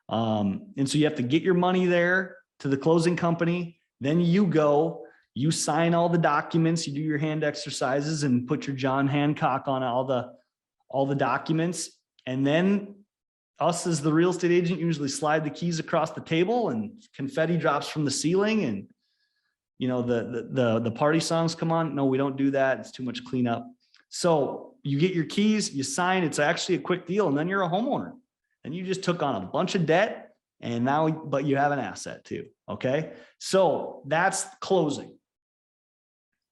And so you have to get your money there to the closing company. Then you sign all the documents, you do your hand exercises and put your John Hancock on all the documents. And then us as the real estate agent usually slide the keys across the table and confetti drops from the ceiling and the party songs come on. No, we don't do that. It's too much cleanup. So you get your keys, you sign, it's actually a quick deal. And then you're a homeowner and you just took on a bunch of debt and but you have an asset too. Okay. So that's closing.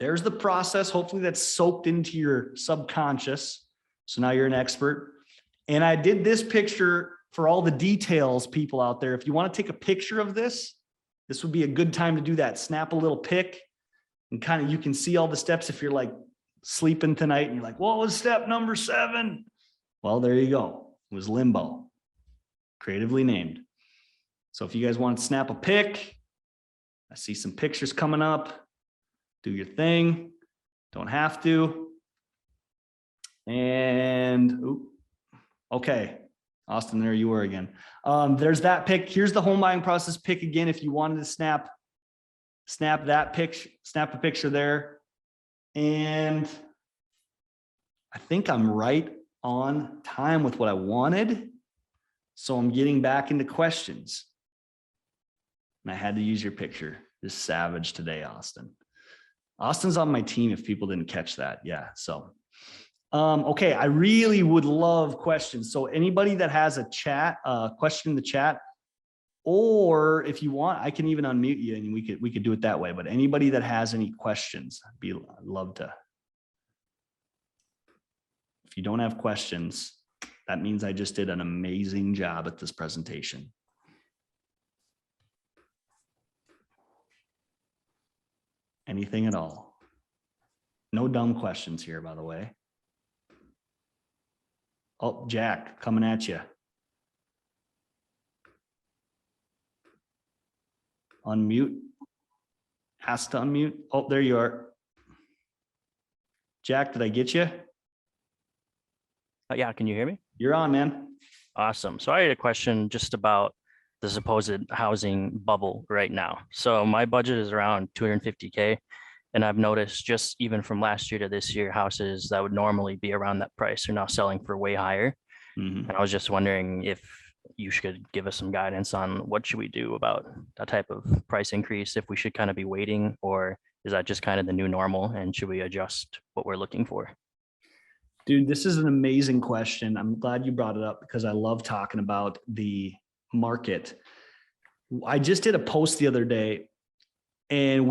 There's the process. Hopefully that's soaked into your subconscious. So now you're an expert. And I did this picture for all the details people out there. If you want to take a picture of this would be a good time to do that. Snap a little pic and you can see all the steps. If you're like sleeping tonight and you're like, what was step number 7? Well, there you go. It was limbo, creatively named. So if you guys want to snap a pic, I see some pictures coming up. Do your thing. Don't have to. And okay, Austin, there you were again. There's that pic. Here's the home buying process pic again. If you wanted to snap that picture, snap a picture there. And I think I'm right on time with what I wanted. So I'm getting back into questions. And I had to use your picture. Just savage today, Austin. Austin's on my team if people didn't catch that. Yeah, so. Okay, I really would love questions. So anybody that has a question in the chat, or if you want, I can even unmute you and we could do it that way. But anybody that has any questions, I'd love to. If you don't have questions, that means I just did an amazing job at this presentation. Anything at all? No dumb questions here, by the way. Oh, Jack, coming at you. Unmute. Ask to unmute. Oh, there you are. Jack, did I get you? Yeah, can you hear me? You're on, man. Awesome. So I had a question just about the supposed housing bubble right now. So my budget is around 250K. And I've noticed just even from last year to this year, houses that would normally be around that price are now selling for way higher. And I was just wondering if you should give us some guidance on what should we do about that type of price increase, if we should kind of be waiting, or is that just kind of the new normal and should we adjust what we're looking for? Dude, this is an amazing question. I'm glad you brought it up because I love talking about the market. I just did a post the other day and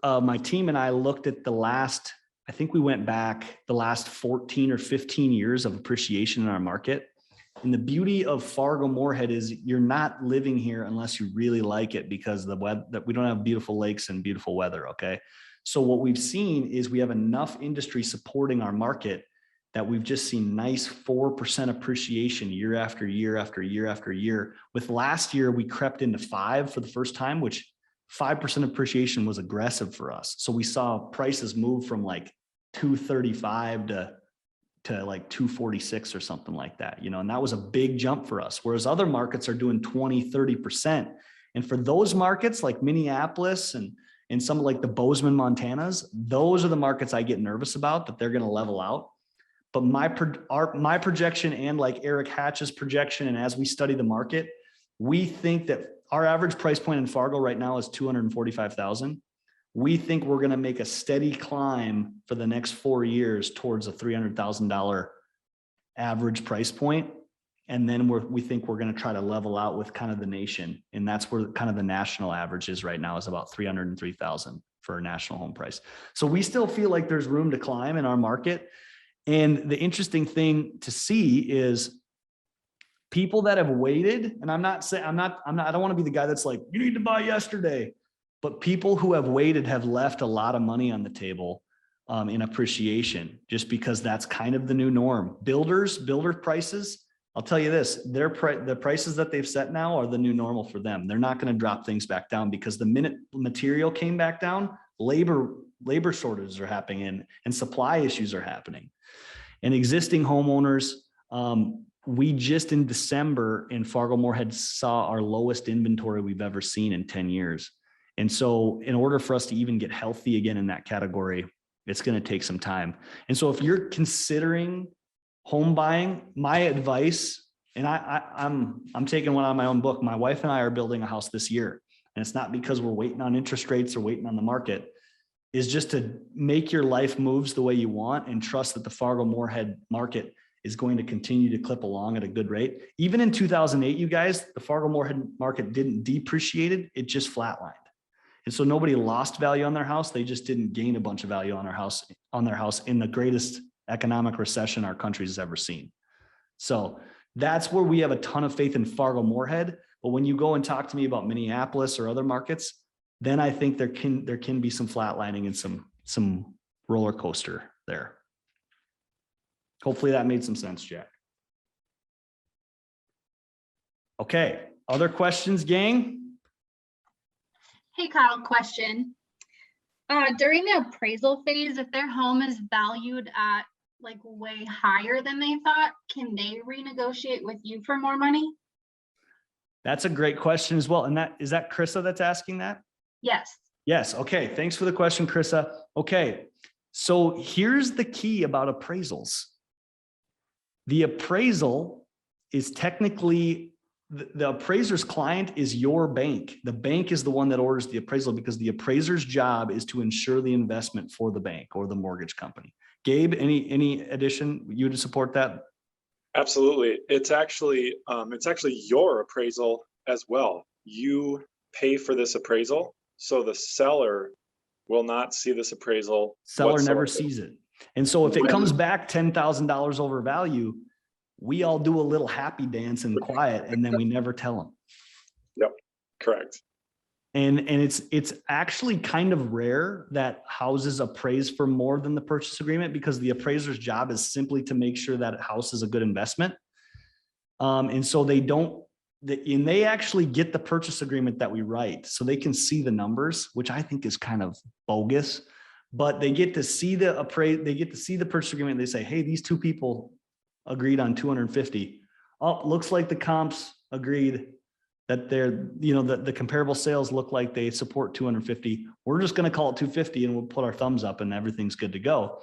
my team and I looked at I think we went back the last 14 or 15 years of appreciation in our market. And the beauty of Fargo-Moorhead is you're not living here unless you really like it because that we don't have beautiful lakes and beautiful weather. Okay. So what we've seen is we have enough industry supporting our market that we've just seen nice 4% appreciation year after year after year after year. With last year, we crept into 5 for the first time, which 5% appreciation was aggressive for us. So we saw prices move from like 235 to like 246 or something like that, and that was a big jump for us. Whereas other markets are doing 20, 30%. And for those markets like Minneapolis and some like the Bozeman, Montanas, those are the markets I get nervous about that they're going to level out. But my projection and like Eric Hatch's projection, and as we study the market, we think that our average price point in Fargo right now is $245,000. We think we're going to make a steady climb for the next 4 years towards a $300,000 average price point. And then we think we're going to try to level out with kind of the nation. And that's where kind of the national average is right now, is about $303,000 for a national home price. So we still feel like there's room to climb in our market. And the interesting thing to see is people that have waited, and I don't want to be the guy that's like, you need to buy yesterday, but people who have waited have left a lot of money on the table in appreciation, just because that's kind of the new norm. Builder prices, I'll tell you this, the prices that they've set now are the new normal for them. They're not going to drop things back down, because the minute material came back down, labor shortages are happening and supply issues are happening. And existing homeowners, we just in December in Fargo-Moorhead saw our lowest inventory we've ever seen in 10 years. And so in order for us to even get healthy again in that category, it's going to take some time. And so if you're considering home buying, my advice, and I'm taking one out of my own book. My wife and I are building a house this year, and it's not because we're waiting on interest rates or waiting on the market, is just to make your life moves the way you want and trust that the Fargo-Moorhead market is going to continue to clip along at a good rate. Even in 2008, you guys, the Fargo-Moorhead market didn't depreciate, it just flatlined. And so nobody lost value on their house. They just didn't gain a bunch of value on their house in the greatest economic recession our country has ever seen. So that's where we have a ton of faith in Fargo-Moorhead. But when you go and talk to me about Minneapolis or other markets, then I think there can be some flatlining and some roller coaster there. Hopefully that made some sense, Jack. Okay, other questions, gang? Hey Kyle, question. During the appraisal phase, if their home is valued at like way higher than they thought, can they renegotiate with you for more money? That's a great question as well. And is that Krista that's asking that? Yes. Yes. Okay. Thanks for the question, Krista. Okay. So here's the key about appraisals. The appraisal is technically the appraiser's client is your bank. The bank is the one that orders the appraisal because the appraiser's job is to ensure the investment for the bank or the mortgage company. Gabe, any addition you to support that? Absolutely. It's actually your appraisal as well. You pay for this appraisal, so the seller will not see this appraisal. Seller whatsoever. never sees it. And so if it comes back $10,000 over value, we all do a little happy dance in quiet, and then we never tell them. Yep, correct. And it's actually kind of rare that houses appraise for more than the purchase agreement because the appraiser's job is simply to make sure that house is a good investment. And so they actually get the purchase agreement that we write, so they can see the numbers, which I think is kind of bogus. But they get to see the purchase agreement. They say, hey, these two people agreed on 250. Oh, looks like the comps agreed that the comparable sales look like they support 250. We're just going to call it 250 and we'll put our thumbs up and everything's good to go.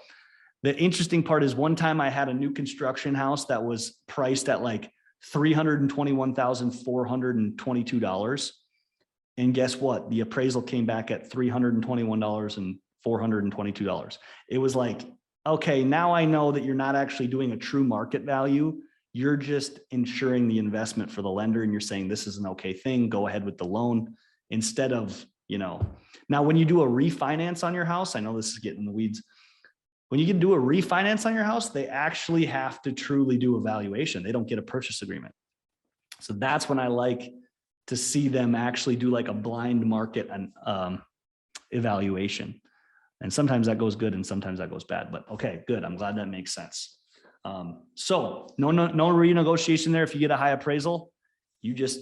The interesting part is one time I had a new construction house that was priced at like $321,422. And guess what? The appraisal came back at $321,422. It was like, okay, now I know that you're not actually doing a true market value. You're just ensuring the investment for the lender and you're saying this is an okay thing, go ahead with the loan instead of, now when you do a refinance on your house, I know this is getting in the weeds. When you can do a refinance on your house, they actually have to truly do a valuation. They don't get a purchase agreement. So that's when I like to see them actually do like a blind market and evaluation. And sometimes that goes good and sometimes that goes bad, but okay, good. I'm glad that makes sense. So no renegotiation there. If you get a high appraisal, you just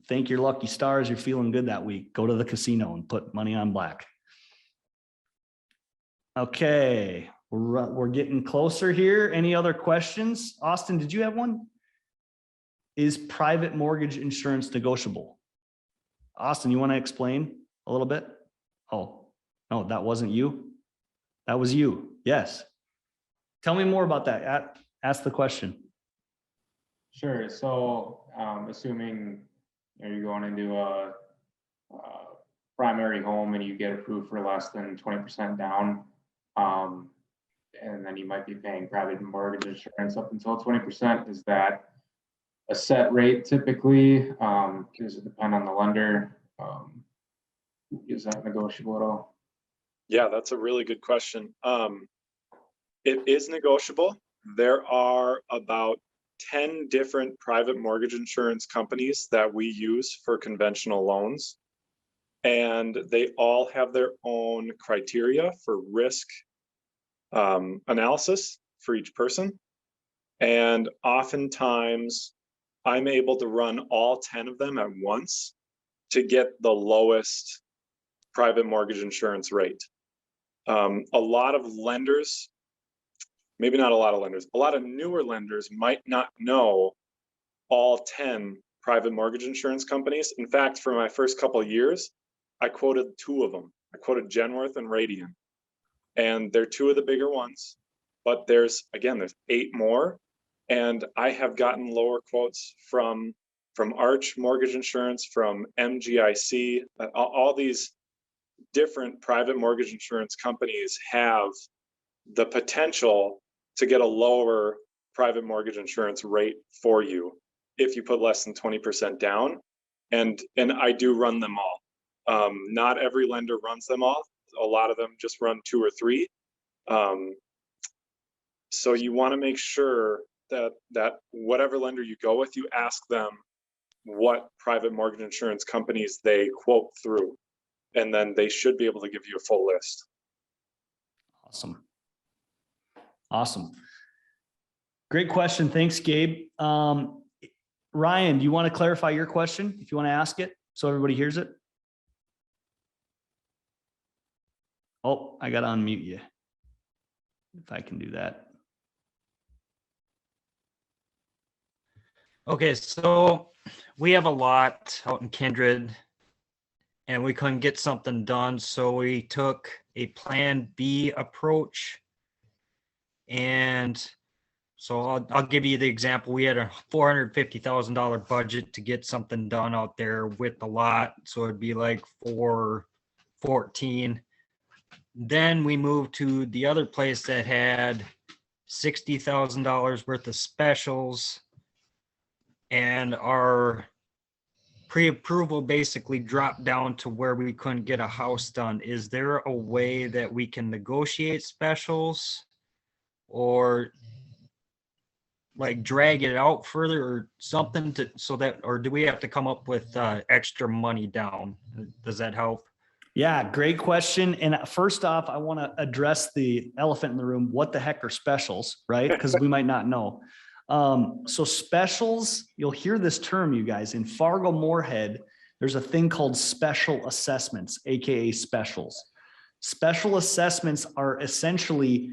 thank your lucky stars. You're feeling good that week. Go to the casino and put money on black. Okay. We're getting closer here. Any other questions? Austin, did you have one? Is private mortgage insurance negotiable? Austin, you want to explain a little bit? Oh, no, that wasn't you. That was you. Yes. Tell me more about that. Ask the question. Sure. So assuming you're going into a primary home and you get approved for less than 20% down, and then you might be paying private mortgage insurance up until 20%. Is that a set rate typically? Does it depend on the lender? Is that negotiable at all? Yeah, that's a really good question. It is negotiable. There are about 10 different private mortgage insurance companies that we use for conventional loans. And they all have their own criteria for risk analysis for each person. And oftentimes I'm able to run all 10 of them at once to get the lowest private mortgage insurance rate. A lot of lenders, maybe not a lot of lenders, a lot of newer lenders might not know all 10 private mortgage insurance companies. In fact, for my first couple of years, I quoted 2 of them. I quoted Genworth and Radian, and they're 2 of the bigger ones, but there's 8 more. And I have gotten lower quotes from Arch Mortgage Insurance, from MGIC. All these different private mortgage insurance companies have the potential to get a lower private mortgage insurance rate for you if you put less than 20% down. And I do run them all. Not every lender runs them all. A lot of them just run 2 or 3. So you want to make sure that whatever lender you go with, you ask them what private mortgage insurance companies they quote through, and then they should be able to give you a full list. Awesome. Great question. Thanks, Gabe. Ryan, do you want to clarify your question if you want to ask it so everybody hears it? Oh, I got to unmute you. If I can do that. Okay, so we have a lot out in Kindred and we couldn't get something done. So we took a plan B approach. And so I'll give you the example. We had a $450,000 budget to get something done out there with the lot. So it'd be like 414. Then we moved to the other place that had $60,000 worth of specials. And our pre-approval basically dropped down to where we couldn't get a house done. Is there a way that we can negotiate specials or like drag it out further or something or do we have to come up with extra money down? Does that help? Yeah, great question. And first off, I want to address the elephant in the room. What the heck are specials, right? Because we might not know. So specials, you'll hear this term, you guys, in Fargo-Moorhead, there's a thing called special assessments, AKA specials. Special assessments are essentially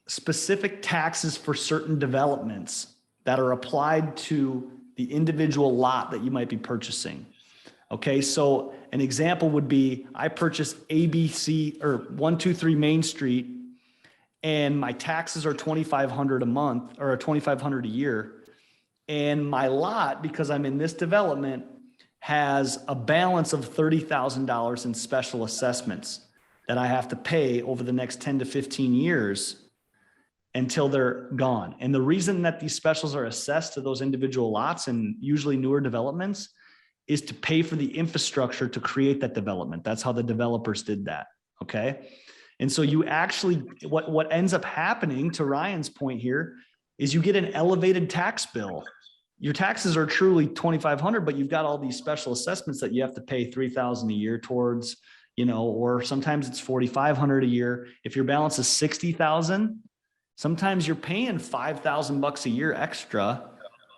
specific taxes for certain developments that are applied to the individual lot that you might be purchasing. Okay, so an example would be I purchased ABC or 123 Main Street, and my taxes are $2,500 a month or $2,500 a year. And my lot, because I'm in this development, has a balance of $30,000 in special assessments that I have to pay over the next 10 to 15 years until they're gone. And the reason that these specials are assessed to those individual lots and usually newer developments is to pay for the infrastructure to create that development. That's how the developers did that. Okay. And so you actually, what ends up happening, to Ryan's point here, is you get an elevated tax bill. Your taxes are truly $2,500, but you've got all these special assessments that you have to pay $3,000 a year towards, or sometimes it's $4,500 a year. If your balance is $60,000, sometimes you're paying $5,000 a year extra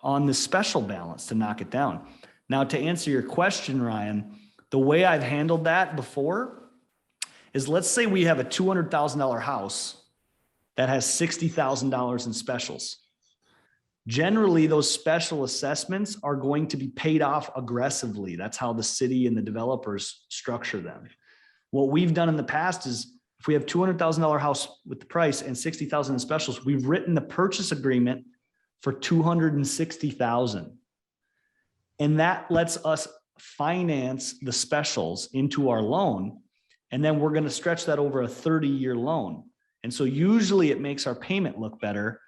on the special balance to knock it down. Now, to answer your question, Ryan, the way I've handled that before is, let's say we have a $200,000 house that has $60,000 in specials. Generally, those special assessments are going to be paid off aggressively. That's how the city and the developers structure them. What we've done in the past is, if we have $200,000 house with the price and $60,000 in specials, we've written the purchase agreement for $260,000. And that lets us finance the specials into our loan. And then we're going to stretch that over a 30-year loan. And so usually it makes our payment look better.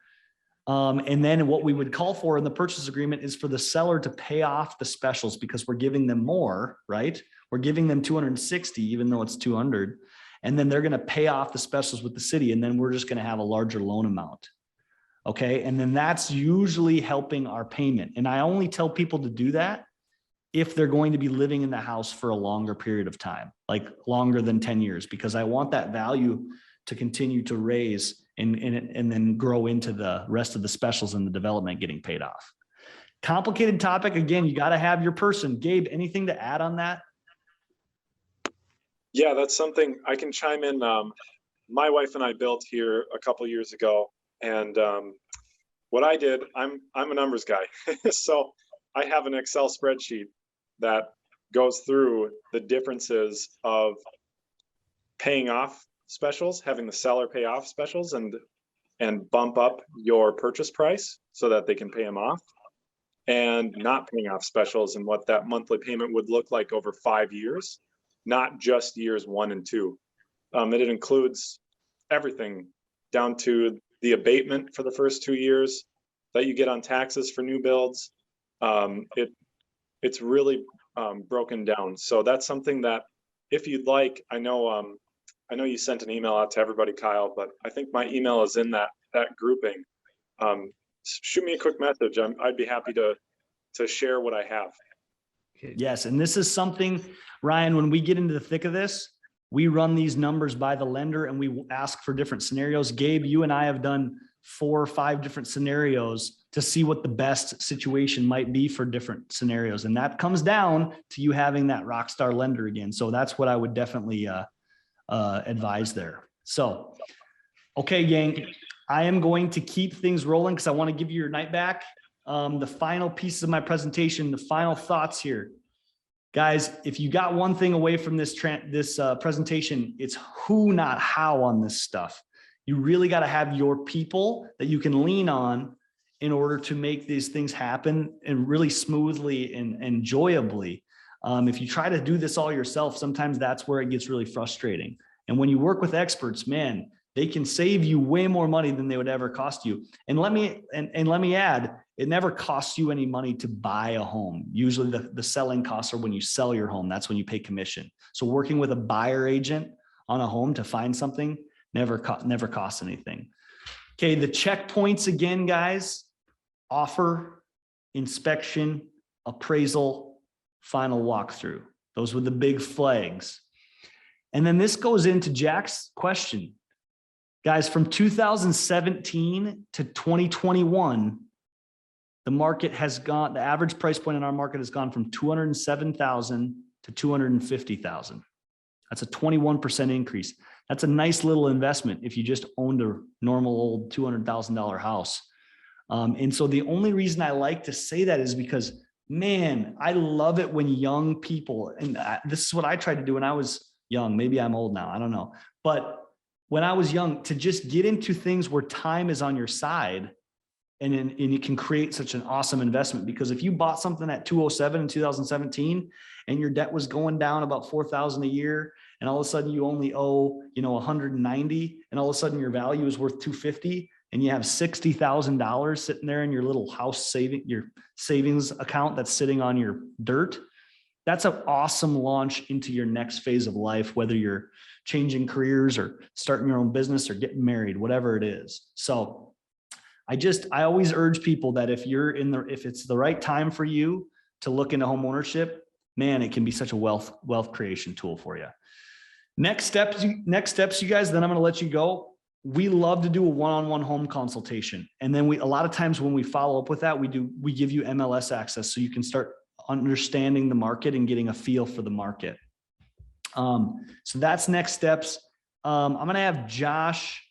And then what we would call for in the purchase agreement is for the seller to pay off the specials, because we're giving them more, right? We're giving them 260, even though it's 200. And then they're going to pay off the specials with the city. And then we're just going to have a larger loan amount. Okay. And then that's usually helping our payment. And I only tell people to do that if they're going to be living in the house for a longer period of time, like longer than 10 years, because I want that value to continue to raise and then grow into the rest of the specials and the development getting paid off. Complicated topic. Again, you got to have your person. Gabe, anything to add on that? Yeah, that's something I can chime in. My wife and I built here a couple years ago, and what I did, I'm a numbers guy, so I have an Excel spreadsheet that goes through the differences of paying off specials, having the seller pay off specials, and bump up your purchase price so that they can pay them off, and not paying off specials, and what that monthly payment would look like over 5 years, not just years 1 and 2. It includes everything down to the abatement for the first 2 years that you get on taxes for new builds. It's really broken down. So that's something that, if you'd like, I know you sent an email out to everybody, Kyle, but I think my email is in that grouping. Shoot me a quick message. I'd be happy to share what I have. Yes, and this is something, Ryan, when we get into the thick of this, we run these numbers by the lender and we ask for different scenarios. Gabe, you and I have done 4 or 5 different scenarios to see what the best situation might be for different scenarios. And that comes down to you having that rock star lender again. So that's what I would definitely advise there. So, okay, gang, I am going to keep things rolling because I want to give you your night back. The final piece of my presentation, the final thoughts here. Guys, if you got one thing away from this presentation, it's who, not how on this stuff. You really got to have your people that you can lean on in order to make these things happen and really smoothly and enjoyably. If you try to do this all yourself, sometimes that's where it gets really frustrating. And when you work with experts, man, they can save you way more money than they would ever cost you. And let me add, it never costs you any money to buy a home. Usually the selling costs are when you sell your home. That's when you pay commission. So working with a buyer agent on a home to find something never costs anything. Okay, the checkpoints again, guys: offer, inspection, appraisal, final walkthrough. Those were the big flags. And then this goes into Jack's question. Guys, from 2017 to 2021, the average price point in our market has gone from 207,000 to 250,000. That's a 21% increase. That's a nice little investment if you just owned a normal old $200,000 house. And so the only reason I like to say that is because, man, I love it when young people, and this is what I tried to do when I was young. Maybe I'm old now, I don't know. But when I was young, to just get into things where time is on your side, and you can create such an awesome investment. Because if you bought something at 207 in 2017 and your debt was going down about 4,000 a year, and all of a sudden you only owe, 190, and all of a sudden your value is worth 250, and you have $60,000 sitting there in your little house your savings account that's sitting on your dirt, that's an awesome launch into your next phase of life, whether you're changing careers or starting your own business or getting married, whatever it is. So I always urge people that if it's the right time for you to look into home ownership, man, it can be such a wealth creation tool for you. Next steps, you guys, then I'm going to let you go. We love to do a one-on-one home consultation. And then a lot of times when we follow up with that, we give you MLS access so you can start understanding the market and getting a feel for the market. So that's next steps. I'm going to have Josh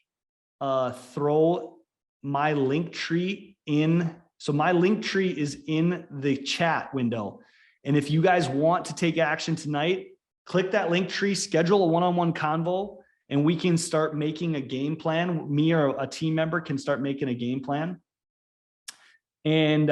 throw my link tree in. So my link tree is in the chat window. And if you guys want to take action tonight, click that link tree, schedule a one-on-one convo, and we can start making a game plan. Me or a team member can start making a game plan. And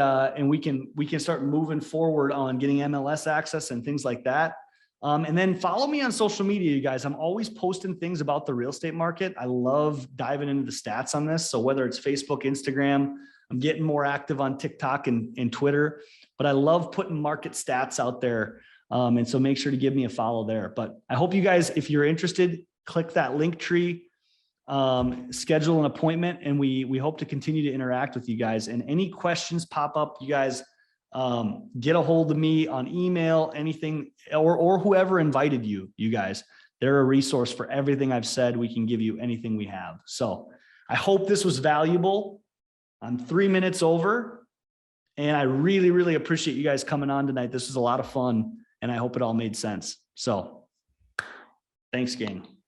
we can start moving forward on getting MLS access and things like that. And then follow me on social media, you guys. I'm always posting things about the real estate market. I love diving into the stats on this. So whether it's Facebook, Instagram, I'm getting more active on TikTok and Twitter, but I love putting market stats out there. And so make sure to give me a follow there. But I hope you guys, if you're interested, click that link tree, schedule an appointment, and we hope to continue to interact with you guys. And any questions pop up, you guys, get a hold of me on email, anything, or whoever invited you guys. They're a resource for everything I've said. We can give you anything we have. So I hope this was valuable. I'm 3 minutes over, and I really, really appreciate you guys coming on tonight. This was a lot of fun, and I hope it all made sense. So Thanks, gang.